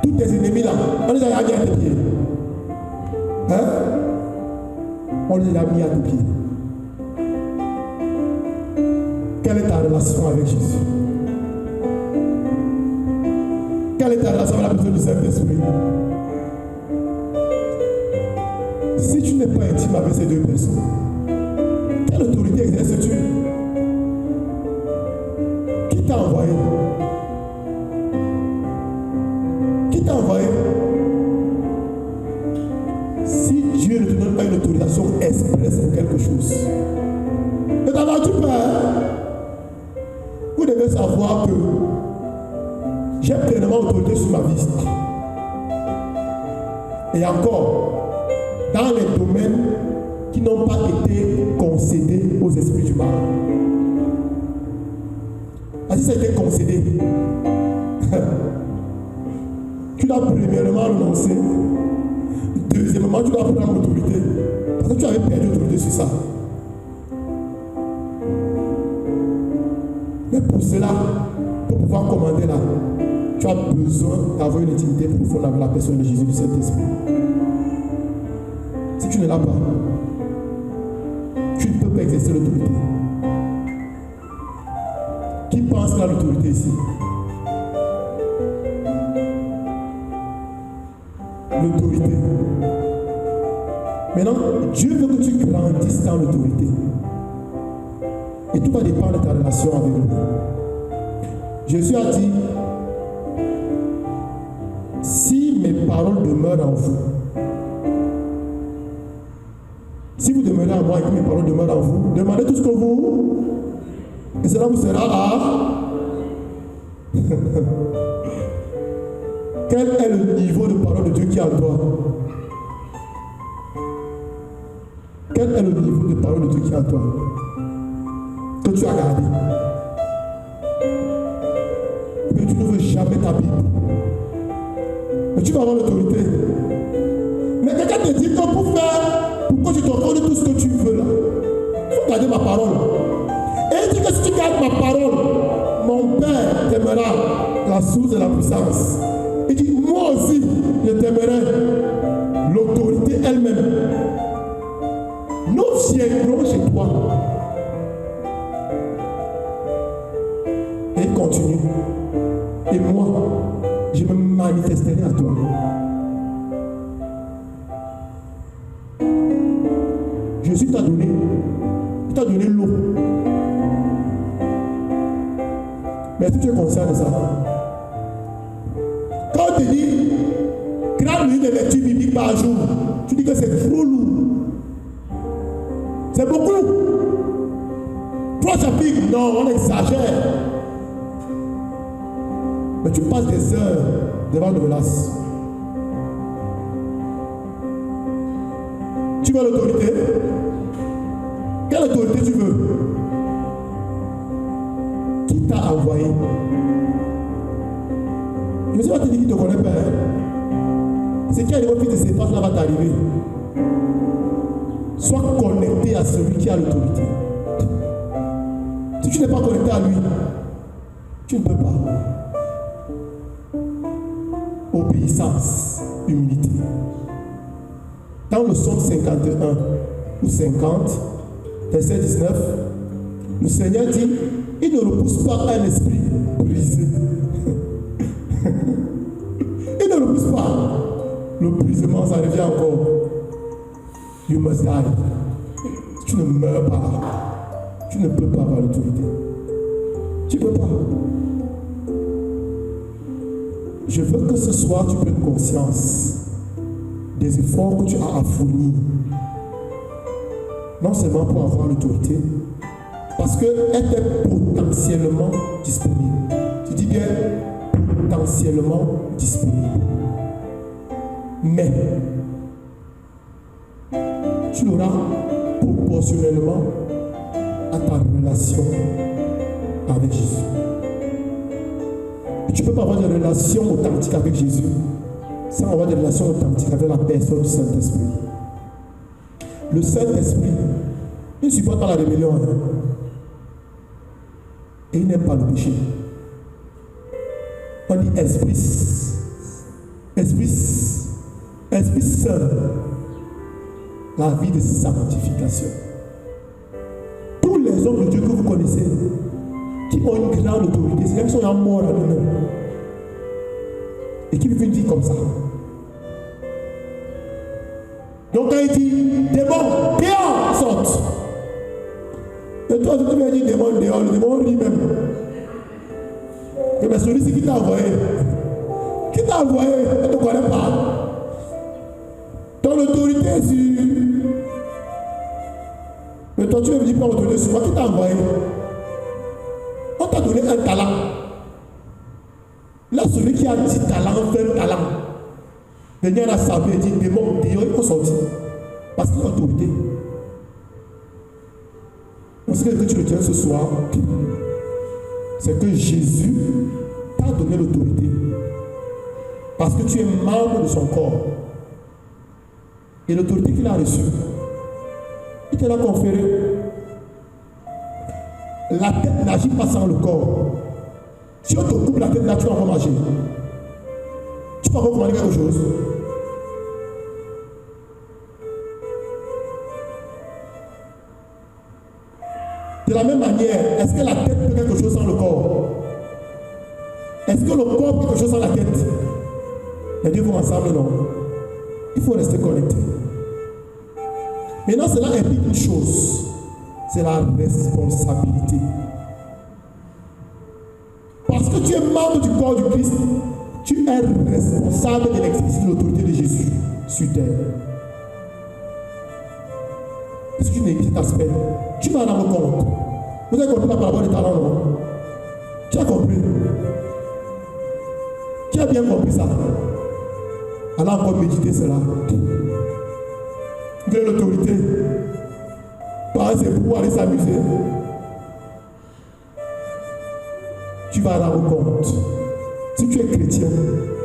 tous tes ennemis là, on les a mis à tes pieds. Hein? On les a mis à tes pieds. Quelle est ta relation avec Jésus? Quelle est ta relation avec la personne du Saint-Esprit? Si tu n'es pas intime avec ces deux personnes, quelle autorité exerces-tu? Qui t'a envoyé? Qui t'a envoyé? Si Dieu ne te donne pas une autorisation expresse pour quelque chose, ne t'aventure pas. Vous devez savoir que j'ai pleinement autorité sur ma vie. Et encore, dans les domaines qui n'ont pas été concédés aux esprits du mal. Si ça a été concédé, tu dois premièrement renoncer. Deuxièmement, tu dois prendre l'autorité. Parce que tu avais perdu l'autorité sur ça. Mais pour cela, pour pouvoir commander là, tu as besoin d'avoir une intimité profonde avec la personne de Jésus du Saint-Esprit. Si tu ne l'as pas, tu ne peux pas exercer l'autorité. Qui pense à l'autorité ici? L'autorité. Maintenant, Dieu veut que tu grandisses dans l'autorité. Et tout va dépendre de ta relation avec lui. Jésus a dit, si mes paroles demeurent en vous, si vous demeurez en moi et que mes paroles demeurent en vous, demandez tout ce que vous, et cela vous sera à... Quel est le niveau de parole de Dieu qui est en toi? Quel est le niveau de parole de Dieu qui est en toi? Que tu as gardé. Mais tu ne veux jamais ta Bible. Mais tu vas avoir l'autorité. Mais quelqu'un te dit que pour que tu te donnes tout ce que tu veux là, il faut garder ma parole. Et il dit que si tu gardes ma parole, mon Père t'aimera, la source de la puissance. Il dit, moi aussi, je t'aimerai. L'autorité elle-même. Nous viendrons chez toi. Et il continue. Et moi, je me manifesterai à toi. Jésus t'a donné. Il t'a donné l'eau. Mais est-ce que tu es conscient de ça? Quand on te dit 40 minutes de lecture biblique par jour, tu dis que c'est trop lourd. C'est beaucoup. 3 chapitres, non, on exagère. Mais tu passes des heures devant le glace. Tu veux l'autorité? Quelle autorité tu veux? Qui t'a envoyé? Je ne sais pas te dire qui te connaît pas. C'est qui arrive au fils de ces pages là va t'arriver. Sois connecté à celui qui a l'autorité. Si tu n'es pas connecté à lui, tu ne peux pas. Obéissance, humilité. Dans le psaume 51 ou 50, verset 19, le Seigneur dit, il ne repousse pas un esprit brisé. Il ne repousse pas. Le brisement, ça revient encore. You must die. Tu ne meurs pas. Tu ne peux pas avoir l'autorité. Tu ne peux pas. Je veux que ce soir tu prennes conscience des efforts que tu as à fournir. Non seulement pour avoir l'autorité, parce qu'elle est potentiellement disponible. Tu dis bien potentiellement disponible. Mais tu l'auras proportionnellement à ta relation avec Jésus. Et tu ne peux pas avoir de relation authentique avec Jésus sans avoir des relations authentiques avec la personne du Saint-Esprit. Le Saint-Esprit, il ne supporte pas la rébellion. Et il n'aime pas le péché. On dit Esprit Saint. La vie de sanctification. Tous les hommes de Dieu que vous connaissez, qui ont une grande autorité, c'est qui sont en mort à nous-mêmes. Et qui vivent une vie comme ça. Donc quand il dit, démon, dehors, sorte. Et toi, tu viens dire démon, dehors, le démon rit même. Mais celui-ci qui t'a envoyé, tu ne te connais pas. Ton autorité est sur. Mais toi, tu veux venir prendre l'autorité sur moi, qui t'a envoyé? On t'a donné un talent. Là, celui qui a 10 talents, 20 talents. Venir à la salle et dire, démon, il faut sortir. Parce qu'il a l'autorité. Ce que tu retiens ce soir, c'est que Jésus t'a donné l'autorité. Parce que tu es membre de son corps. Et l'autorité qu'il a reçue, il te l'a conférée. La tête n'agit pas sans le corps. Si on te coupe la tête là, tu vas encore marcher. Tu vas encore commander quelque chose. De la même manière, est-ce que la tête peut quelque chose sans le corps? Est-ce que le corps peut quelque chose sans la tête? Les deux vont ensemble, non. Il faut rester connecté. Maintenant, cela implique une chose, c'est la responsabilité. Parce que tu es membre du corps du Christ, tu es responsable de l'exercice de l'autorité de Jésus sur terre. Et si tu négliges cet aspect, tu vas en rendre compte. Vous avez compris la parabole des talents, non? Tu as compris? Tu as bien compris ça? Alors encore méditer cela. De l'autorité. Pas c'est pour aller s'amuser. Tu vas en rendre compte. Si tu es chrétien,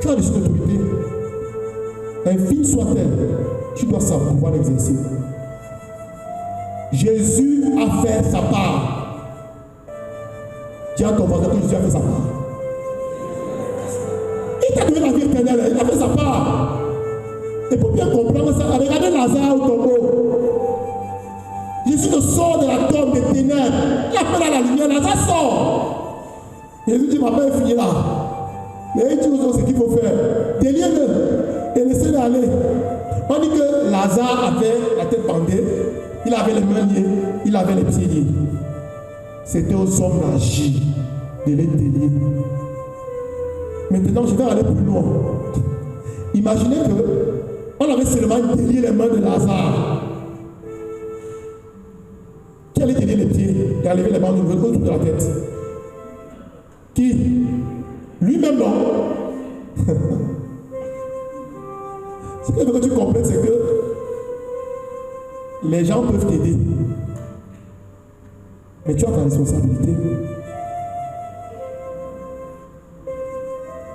tu as reçu l'autorité. Infime soit-elle, tu dois savoir pouvoir l'exercer. Jésus a fait sa part. Dis à ton voisin que Jésus a fait sa part. Il t'a donné la vie éternelle, il a fait sa part. Et pour bien comprendre ça, regardez Lazare au tombeau. Jésus te sort de la tombe des ténèbres. Il appelle à la lumière, Lazare sort. Jésus dit, ma mère est finie là. Mais il dit aux autres ce qu'il faut faire. Déliez-le et laissez-le aller. On dit que Lazare avait la tête bandée, il avait les mains liées, il avait les pieds liés. C'était aux hommes d'agir, de les délier. Maintenant, je vais aller plus loin. Imaginez que on avait seulement délié les mains de Lazare. Qui allait délier les pieds et enlever les mains autour de la tête? Qui? Lui-même, non. Ce que je veux que tu comprennes, c'est que les gens peuvent t'aider. Mais tu as ta responsabilité.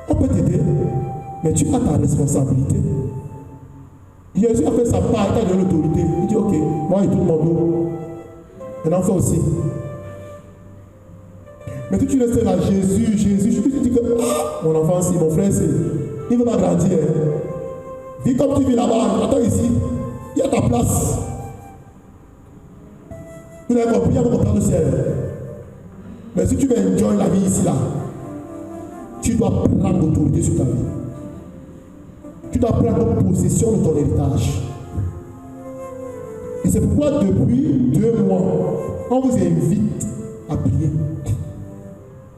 On peut t'aider, mais tu as ta responsabilité. Jésus a fait sa part, il t'a donné l'autorité. Il dit, ok, moi il tourne mon dos. Maintenant, ça aussi. Mais si tu restes là, Jésus, tu dis que mon enfant, si, mon frère, c'est, il veut m'agrandir. Vis comme tu vis là-bas, attends ici, il y a ta place. Vous avez compris, il y a votre place de ciel. Mais si tu veux enjoy la vie ici, là, tu dois prendre l'autorité sur ta vie. Tu dois prendre possession de ton héritage. Et c'est pourquoi depuis 2 mois, on vous invite à prier.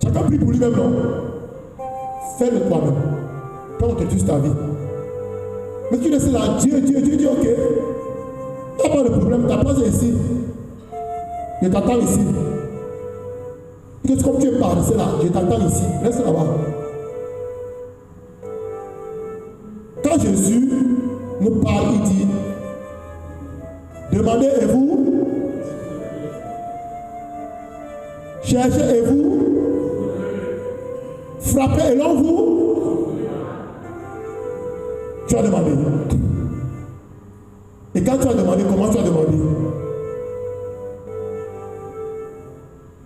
Chacun prie pour lui-même, non? Fais-le toi-même. Quand on te tue ta vie. Mais tu laisses là, Dieu, dis ok. Il n'y a pas de problème, ta place est ici. Je t'attends ici. Comme tu es parti là, je t'attends ici. Reste là-bas. Quand Jésus nous parle, il dit, demandez et vous, cherchez et vous, frappez et l'on vous. Tu as demandé. Et quand tu as demandé, comment tu as demandé?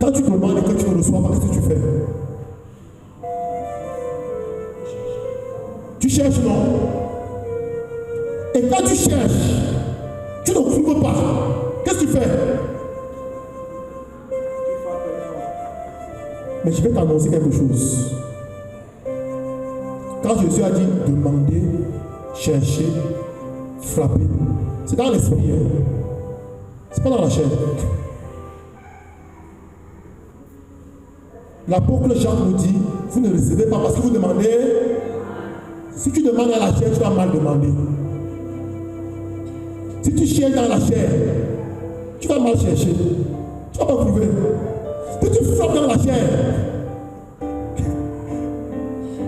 Quand tu demandes et que tu ne reçois pas, qu'est-ce que tu fais? Tu cherches, non? Et quand tu cherches, tu ne trouves pas. Qu'est-ce que tu fais? Mais je vais t'annoncer quelque chose. Quand Jésus a dit demander, chercher, frapper, c'est dans l'esprit. Hein. C'est pas dans la chair. L'apôtre Jacques nous dit, vous ne recevez pas parce que vous demandez. Si tu demandes à la chair, tu vas mal demander. Si tu cherches dans la chair, tu vas mal chercher. Tu vas pas trouver. Si tu frappes dans la chair,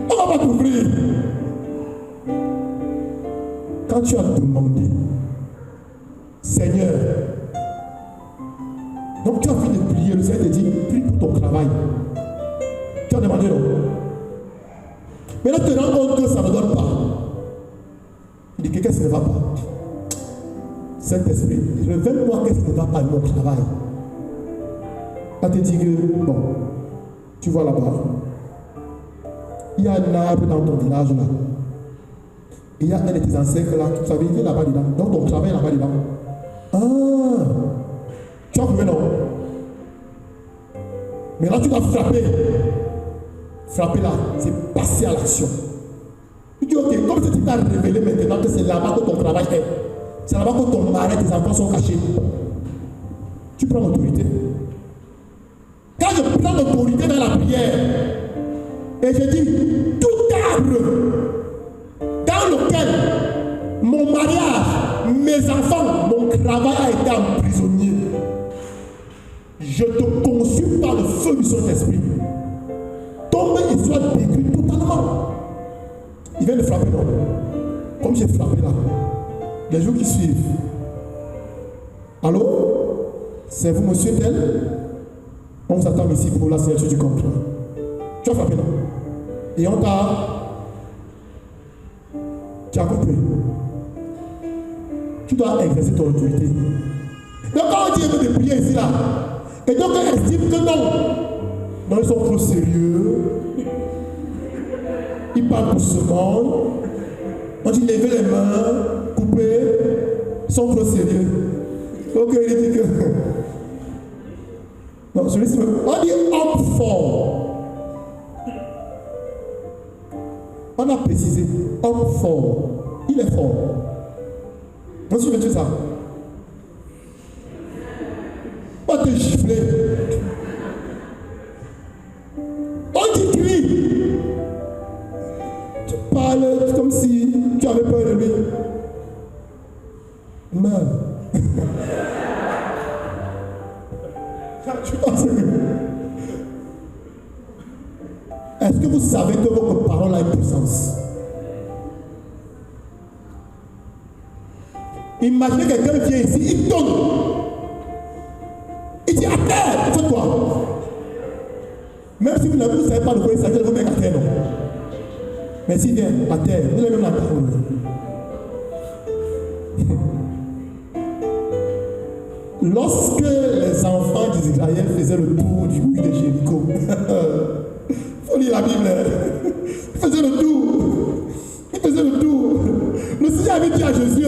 on ne va pas t'ouvrir. Quand tu as demandé, Seigneur, donc tu as fini de prier, le Seigneur te dit, prie pour ton travail. Tu as demandé non. Mais là, tu te rends compte que ça ne donne pas. Il dit, qu'est-ce qui ne va pas? Saint-Esprit, révèle-moi qu'est-ce qui ne va pas de mon travail. Là, tu te dis que, bon, tu vois là-bas, il y a un arbre dans ton village là. Et il y a un de tes ancêtres là, tu savais, il est là-bas dedans. Donc ton travail est là-bas dedans. Ah, tu as trouvé non? Mais là, tu dois frapper. Frapper là, c'est passer à l'action. Tu dis, ok, comme tu t'as révélé maintenant que c'est là-bas que ton travail est, c'est là-bas que ton mari et tes enfants sont cachés, tu prends l'autorité. Quand je prends l'autorité dans la prière, et je dis, tout arbre dans lequel mon mariage, mes enfants, mon travail a été emprisonné, je te consume par le feu du Saint-Esprit. Tombe et soit détruit totalement. Il vient de frapper, non? Comme j'ai frappé là. Les jours qui suivent. Allô? C'est vous, monsieur tel? On vous attend ici pour la signature du contrat. Tu as frappé, non? Et on t'a... Tu as compris? Tu dois exercer ton autorité. Donc quand on dit de prier ici là, et donc on estime que non, non, ils sont trop sérieux. Ils parlent pour ce monde. On dit lever les mains, couper. Ils sont trop sérieux. Ok, il dit que. Non, celui-ci, on dit homme fort. On a précisé homme fort. Il est fort. Non, tu veux dire ça? On va te gifler. On dit crie. Tu parles comme si tu avais peur de lui. Meurs. Tu penses que... Est-ce que vous savez que votre parole a une puissance? Imaginez quelqu'un vient ici, il donne. Il dit à terre, fais-toi. Même si vous ne savez pas de quoi il s'agit, vous mettez à terre, non. Mais s'il vient à terre, vous avez même la parole. Lorsque les enfants d'Israël faisaient le tour du puits de Jéricho, il faut lire la Bible, ils faisaient le tour. Ils faisaient le tour. Le Seigneur avait dit à Jésus,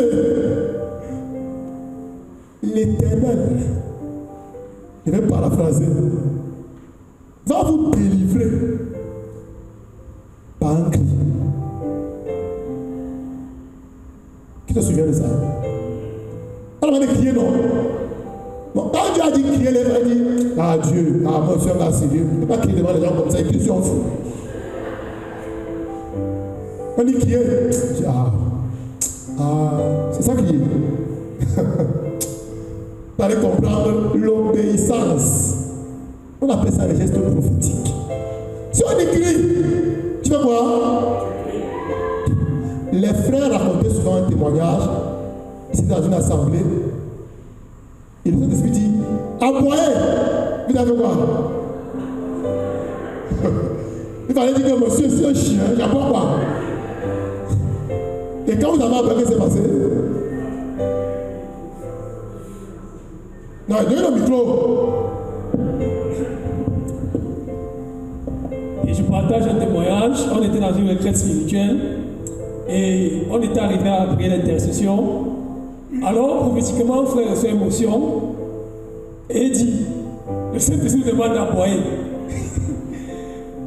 l'Éternel, je vais paraphraser, va vous délivrer par un cri. Qui te souvient de ça? Alors on va crier non. Bon, quand Dieu a dit crier, les gens disent, ah Dieu, ah mon soeur, là c'est Dieu. Ne pas crier devant les gens comme ça, ils sont fous. On dit crier, c'est ça crier. Vous allez comprendre l'obéissance. On appelle ça les gestes prophétiques. Si on écrit, tu fais quoi? Les frères racontaient souvent un témoignage. Ici dans une assemblée. Et le Saint-Esprit dit, aboyez. Vous avez quoi? Il fallait dire que monsieur, c'est un chien, j'aboie quoi? Et quand vous avez appris, qu'est-ce qui s'est passé? Non, donnez le micro. Et je partage un témoignage. On était dans une retraite spirituelle et on était arrivé à la prière d'intercession. Alors, prophétiquement, frère reçoit émotion et dit, le Saint-Esprit demande d'envoyer.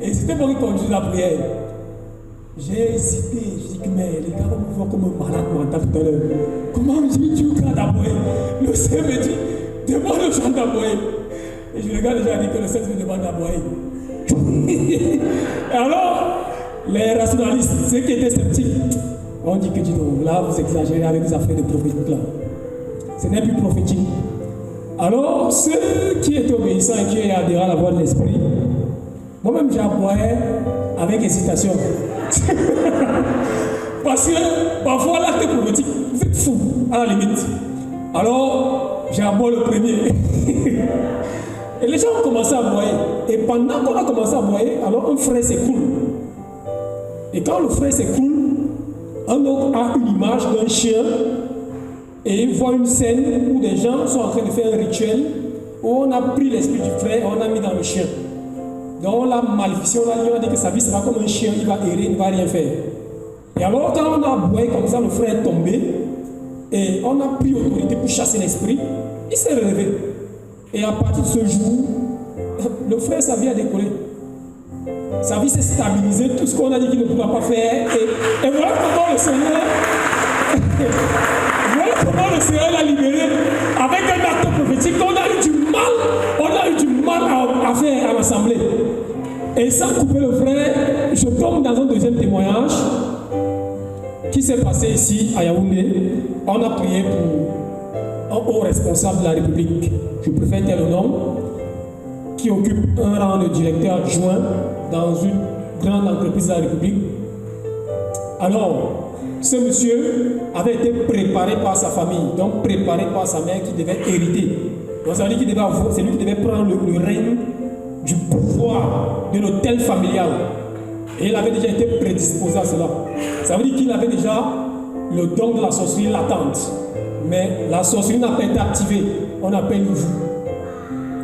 Et c'était moi qui conduisais la prière. J'ai hésité, j'ai dit que mais les gars vont me voir comme un malade mental tout à l'heure. Comment tu regardes d'abord? Le Seigneur me dit, demande aux gens d'abord. Et je regarde déjà dit que le Seigneur me demande d'abord. Et alors, les rationalistes, ceux qui étaient sceptiques, on dit que dis donc, là vous exagérez avec des affaires de prophétique là. Ce n'est plus prophétique. Alors, ceux qui étaient obéissants et qui adhéraient à la voix de l'esprit, moi-même j'aboyais avec hésitation. Parce que parfois l'acte prophétique, vous êtes fou à la limite. Alors, j'aboie le premier. Et les gens ont commencé à boyer. Et pendant qu'on a commencé à boyer, alors un frère s'écoule. Et quand le frère s'écoule, un autre a une image d'un chien et il voit une scène où des gens sont en train de faire un rituel où on a pris l'esprit du frère et on a mis dans le chien. Donc la malédiction, on a dit que sa vie sera comme un chien, il va errer, il ne va rien faire. Et alors quand on a boyé comme ça, le frère est tombé et on a pris autorité pour chasser l'esprit, il s'est relevé. Et à partir de ce jour, le frère, sa vie a décollé. Sa vie s'est stabilisée, tout ce qu'on a dit qu'il ne pourra pas faire. Et voilà comment le Seigneur voilà comment le Seigneur l'a libéré avec un acte prophétique qu'on a eu du mal à faire à l'assemblée. Et sans couper le frère, je tombe dans un deuxième témoignage qui s'est passé ici à Yaoundé. On a prié pour un haut responsable de la République, je préfère tel nom, qui occupe un rang de directeur adjoint dans une grande entreprise de la République. Alors, ce monsieur avait été préparé par sa famille, donc préparé par sa mère qui devait hériter. Donc ça veut dire c'est lui qui devait prendre le règne du pouvoir de l'hôtel familial. Et il avait déjà été prédisposé à cela. Ça veut dire qu'il avait déjà le don de la sorcellerie latente. Mais la sorcellerie n'a pas été activée. On appelle le vous.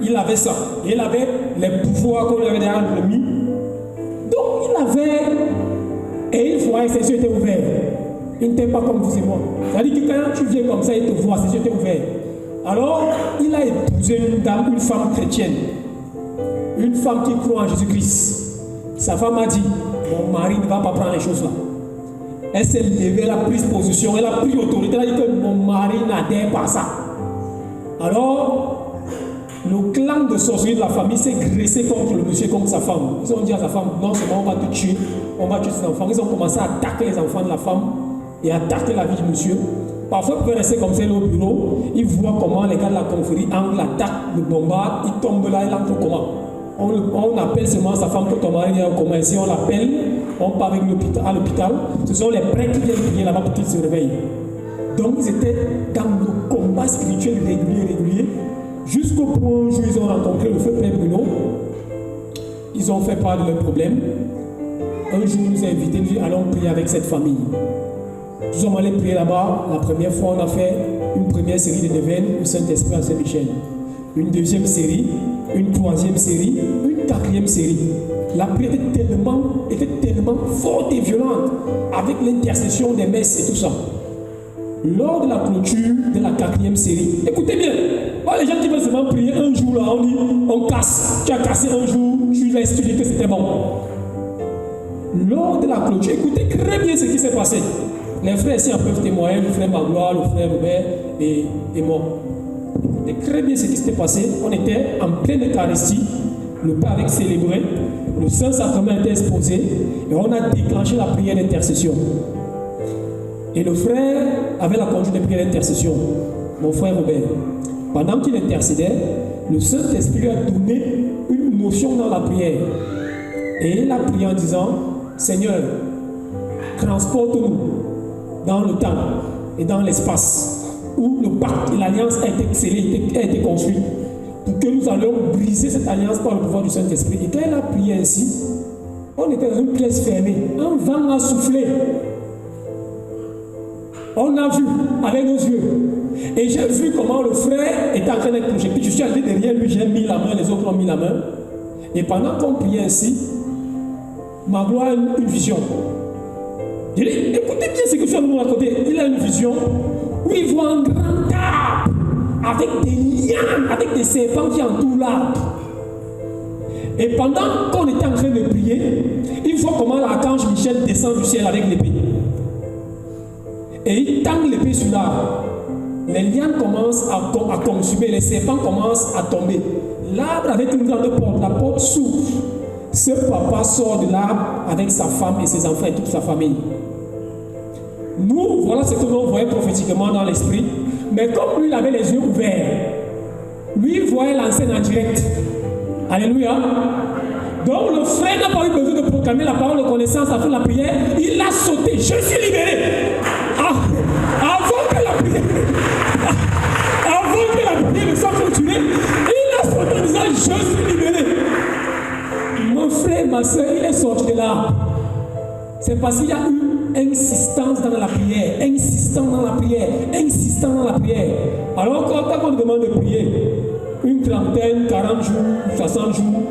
Il avait ça. Et il avait les pouvoirs qu'on lui avait déjà remis. Donc il avait. Et il voyait ses yeux étaient ouverts. Il n'était pas comme vous et moi. C'est-à-dire que quand tu viens comme ça, il te voit, ses yeux étaient ouverts. Alors, il a épousé une dame, une femme chrétienne. Une femme qui croit en Jésus-Christ. Sa femme a dit, mon mari ne va pas prendre les choses là. Elle s'est levée, elle a pris position, elle a pris autorité, elle a dit que mon mari n'adhère pas à ça. Alors, le clan de sorcellerie de la famille s'est graissé contre le monsieur, contre sa femme. Ils ont dit à sa femme, non seulement on va te tuer, on va tuer ses enfants. Ils ont commencé à attaquer les enfants de la femme et à attaquer la vie du monsieur. Parfois, il peut rester comme ça au bureau, il voit comment les gars de la confrérie anglent l'attaque, le bombardent, il tombe là, il entre au coma. On appelle seulement sa femme que ton mari est au coma. Si on l'appelle, on part avec à l'hôpital. Ce sont les prêtres qui viennent prier là-bas pour qu'il se réveille. Donc, ils étaient dans le combat spirituel régulier, jusqu'au point où ils ont rencontré le feu Père Bruno. Ils ont fait part de leurs problèmes. Un jour, ils nous a invités, nous dit, allons prier avec cette famille. Nous sommes allés prier là-bas. La première fois, on a fait une première série de neuvaines au Saint-Esprit à Saint-Michel. Une deuxième série, une troisième série, une quatrième série. La prière était tellement forte et violente avec l'intercession des messes et tout ça. Lors de la clôture de la quatrième série, écoutez bien, les gens qui veulent seulement prier un jour là, on dit, on casse, tu as cassé un jour, tu laisses, tu dis que c'était bon. Lors de la clôture, écoutez très bien ce qui s'est passé. Les frères ici en peuvent témoigner, le frère Magloire, le frère Robert et moi. Écoutez très bien ce qui s'était passé. On était en pleine Eucharistie, le Père avait célébré, le Saint-Sacrement était exposé et on a déclenché la prière d'intercession. Et le frère avait la conduite de prière d'intercession, mon frère Robert. Pendant qu'il intercédait, le Saint-Esprit lui a donné une notion dans la prière. Et il a prié en disant, Seigneur, transporte-nous dans le temps et dans l'espace où le pacte et l'alliance a été scellé, a été construit, pour que nous allions briser cette alliance par le pouvoir du Saint-Esprit. Et quand il a prié ainsi, on était dans une pièce fermée, un vent a soufflé. On a vu avec nos yeux. Et j'ai vu comment le frère était en train d'être projecté. Je suis allé derrière lui, j'ai mis la main, les autres ont mis la main. Et pendant qu'on priait ainsi, Magloire a une vision. Il dit, écoutez bien ce que je suis à nous raconter. Il a une vision où il voit un grand arbre avec des lianes, avec des serpents qui entourent l'arbre. Et pendant qu'on était en train de prier, il voit comment l'archange Michel descend du ciel avec l'épée. Et il tangue l'épée sur l'arbre. Les lianes commencent à consumer, les serpents commencent à tomber. L'arbre avec une grande porte, la porte s'ouvre. Ce papa sort de l'arbre avec sa femme et ses enfants et toute sa famille. Nous, voilà ce que nous voyons prophétiquement dans l'esprit. Mais comme lui, il avait les yeux ouverts, lui, il voyait l'enseigne en direct. Alléluia. Donc le frère n'a pas eu besoin de proclamer la parole de connaissance après la prière. Il a sauté. Je suis libéré. Avant que la prière ne soit continuée, il a sauté en disant je suis libéré. Mon frère, ma soeur, il est sorti de là. C'est parce qu'il y a eu insistance dans la prière, insistant dans la prière, insistant dans la prière. Alors quand on demande de prier, une trentaine, 40 jours, 60 jours,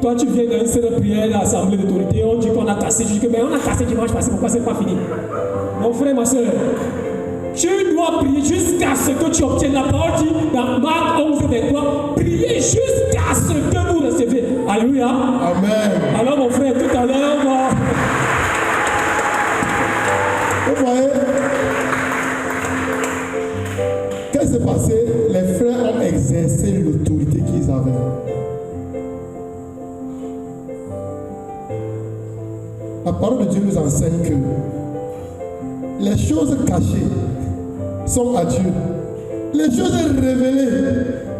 toi tu viens dans une seule prière à l'assemblée d'autorité, on dit qu'on a cassé, je dis que mais on a cassé dimanche passé, pourquoi c'est pas fini? Mon frère, ma soeur, tu dois prier jusqu'à ce que tu obtiennes la parole dit dans Marc 11 et 23, priez jusqu'à ce que vous recevez. Alléluia. Amen. Alors mon frère, tout à l'heure, vous voyez, qu'est-ce qui s'est passé? Les frères ont exercé l'autorité qu'ils avaient. La parole de Dieu nous enseigne que les choses cachées sont à Dieu. Les choses révélées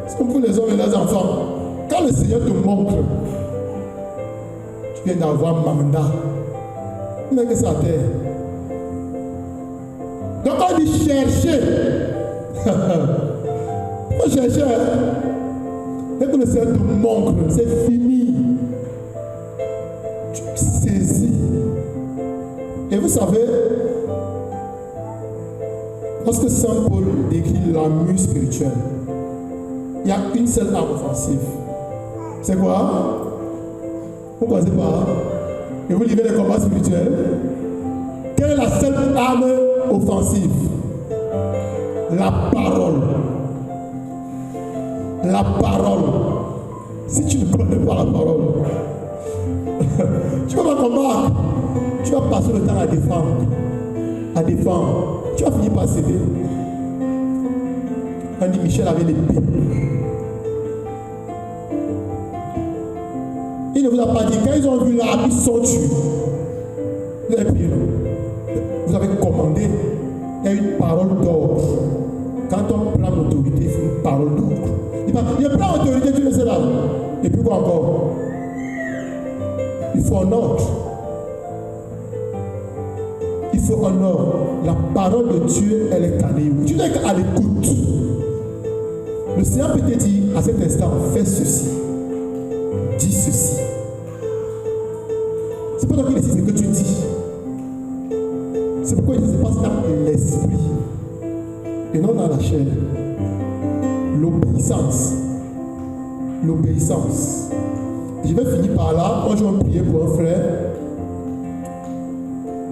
sont pour les hommes et les enfants. Quand le Seigneur te montre, tu viens d'avoir mandat. Mais que ça terre. Donc on dit chercher. On chercher. Dès que le Seigneur te montre, c'est fini. Tu saisis. Et vous savez, lorsque Saint Paul décrit l'armure spirituelle, il y a une seule arme offensive. C'est quoi? Vous ne pensez pas? Et vous vivez les combats spirituels. Quelle est la seule arme offensive? La parole. La parole. Si tu ne connais pas la parole, tu vas pas combattre. Tu vas passer le temps à défendre. À défendre. Tu vas finir par céder. On dit Michel avait l'épée. Il ne vous a pas dit, quand ils ont vu l'arbre, ils sont tués. Vous avez prié, non? Vous avez commandé. Il y a une parole d'ordre. Quand on prend l'autorité, il faut une parole d'ordre. Il dit, je prends l'autorité, tu le sais là. Et puis quoi encore? Il faut un ordre. Il faut un ordre. La parole de Dieu, elle est calée. Tu n'es qu'à l'écoute. Le Seigneur peut te dire à cet instant, fais ceci. Dis ceci. C'est pas toi qui décides ce que tu dis. C'est pourquoi il se passe dans l'esprit et non dans la chair. L'obéissance. L'obéissance. Je vais finir par là. Moi, je vais prier pour un frère.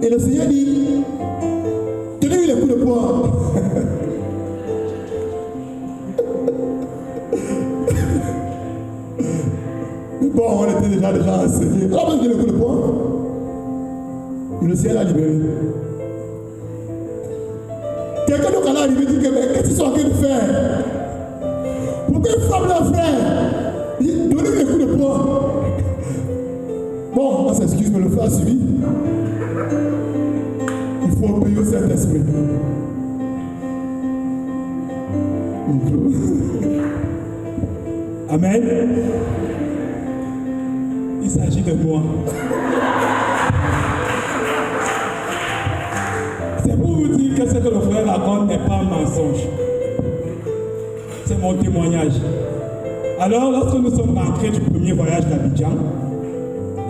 Et le Seigneur dit, tenez-lui les coups de poing. Bon, on était déjà enseigné. Alors, on a le coup de poing. Et le ciel a libéré. Quelqu'un d'autre est arrivé et dit que, mais qu'est-ce qu'ils sont en train de faire? Pourquoi ils frappent leur frère? Donnez-lui les coups de poing. Bon, on s'excuse, mais le frère a suivi. Il faut obéir au Saint-Esprit. Amen. Il s'agit de moi. C'est pour vous dire que ce que le frère raconte n'est pas un mensonge. C'est mon témoignage. Alors, lorsque nous sommes rentrés du premier voyage d'Abidjan,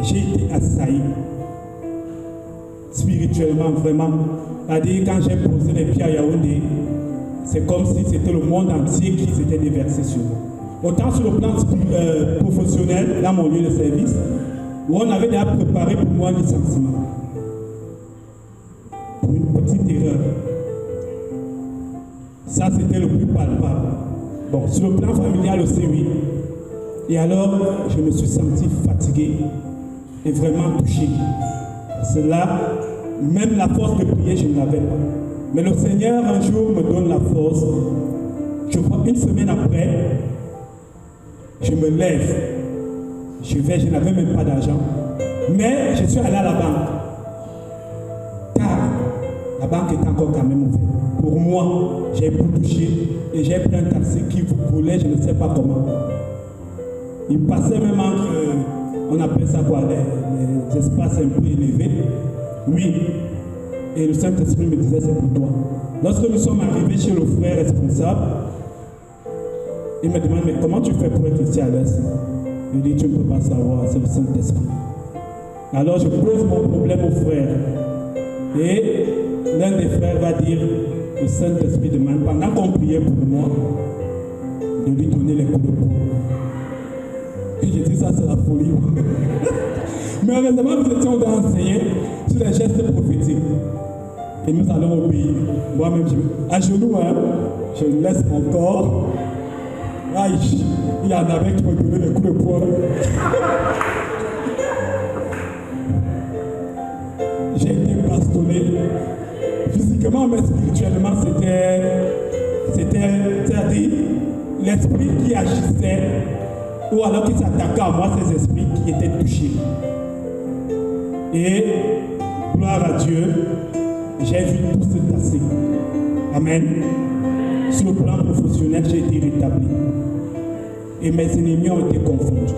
j'ai été assailli. Spirituellement, vraiment. C'est-à-dire, quand j'ai posé les pieds à Yaoundé, c'est comme si c'était le monde entier qui s'était déversé sur moi. Autant sur le plan professionnel, dans mon lieu de service, où on avait déjà préparé pour moi un licenciement. Pour une petite erreur. Ça, c'était le plus palpable. Bon, sur le plan familial aussi, oui. Et alors, je me suis senti fatigué et vraiment touché. Cela, même la force de prier, je ne l'avais pas. Mais le Seigneur, un jour, me donne la force. Je crois une semaine après, je me lève. Je n'avais même pas d'argent. Mais je suis allé à la banque. Car la banque est encore quand même ouverte. Pour moi, j'ai pu toucher et j'ai pris un taxi qui voulait, je ne sais pas comment. Il passait même entre, on appelle ça quoi, les espaces un peu élevés. Oui. Et le Saint-Esprit me disait, c'est pour toi. Lorsque nous sommes arrivés chez le frère responsable, il me demande, mais comment tu fais pour être ici à l'Est? Je dis, tu ne peux pas savoir, c'est le Saint-Esprit. Alors je pose mon problème au frère. Et l'un des frères va dire, le Saint-Esprit demande, pendant qu'on priait pour moi, de lui donner les coups de poing. Et j'ai dit, ça c'est la folie. Mais heureusement, nous étions enseigner sur les gestes prophétiques. Et nous allons obéir. Moi-même, à genoux, hein, je laisse mon corps. Aïe, il y en avait qui me donnaient des coups de poing. J'ai été bastonné. Physiquement, mais spirituellement, c'est-à-dire l'esprit qui agissait, ou alors qui s'attaquait à moi, ces esprits qui étaient touchés. Et, gloire à Dieu, j'ai vu tout se passer. Amen. Sur le plan professionnel, j'ai été rétabli. Et mes ennemis ont été confondus.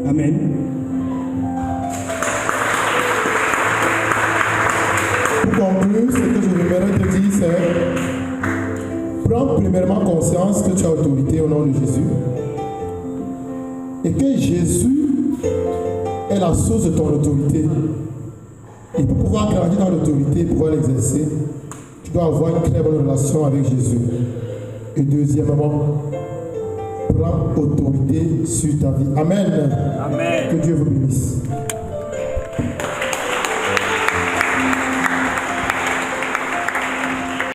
Amen. Pour conclure, ce que je voudrais te dire, c'est prends premièrement conscience que tu as autorité au nom de Jésus et que Jésus est la source de ton autorité. Et pour pouvoir grandir dans l'autorité, pour pouvoir l'exercer, tu dois avoir une très bonne relation avec Jésus. Et deuxièmement, prends autorité sur ta vie. Amen. Amen. Que Dieu vous bénisse.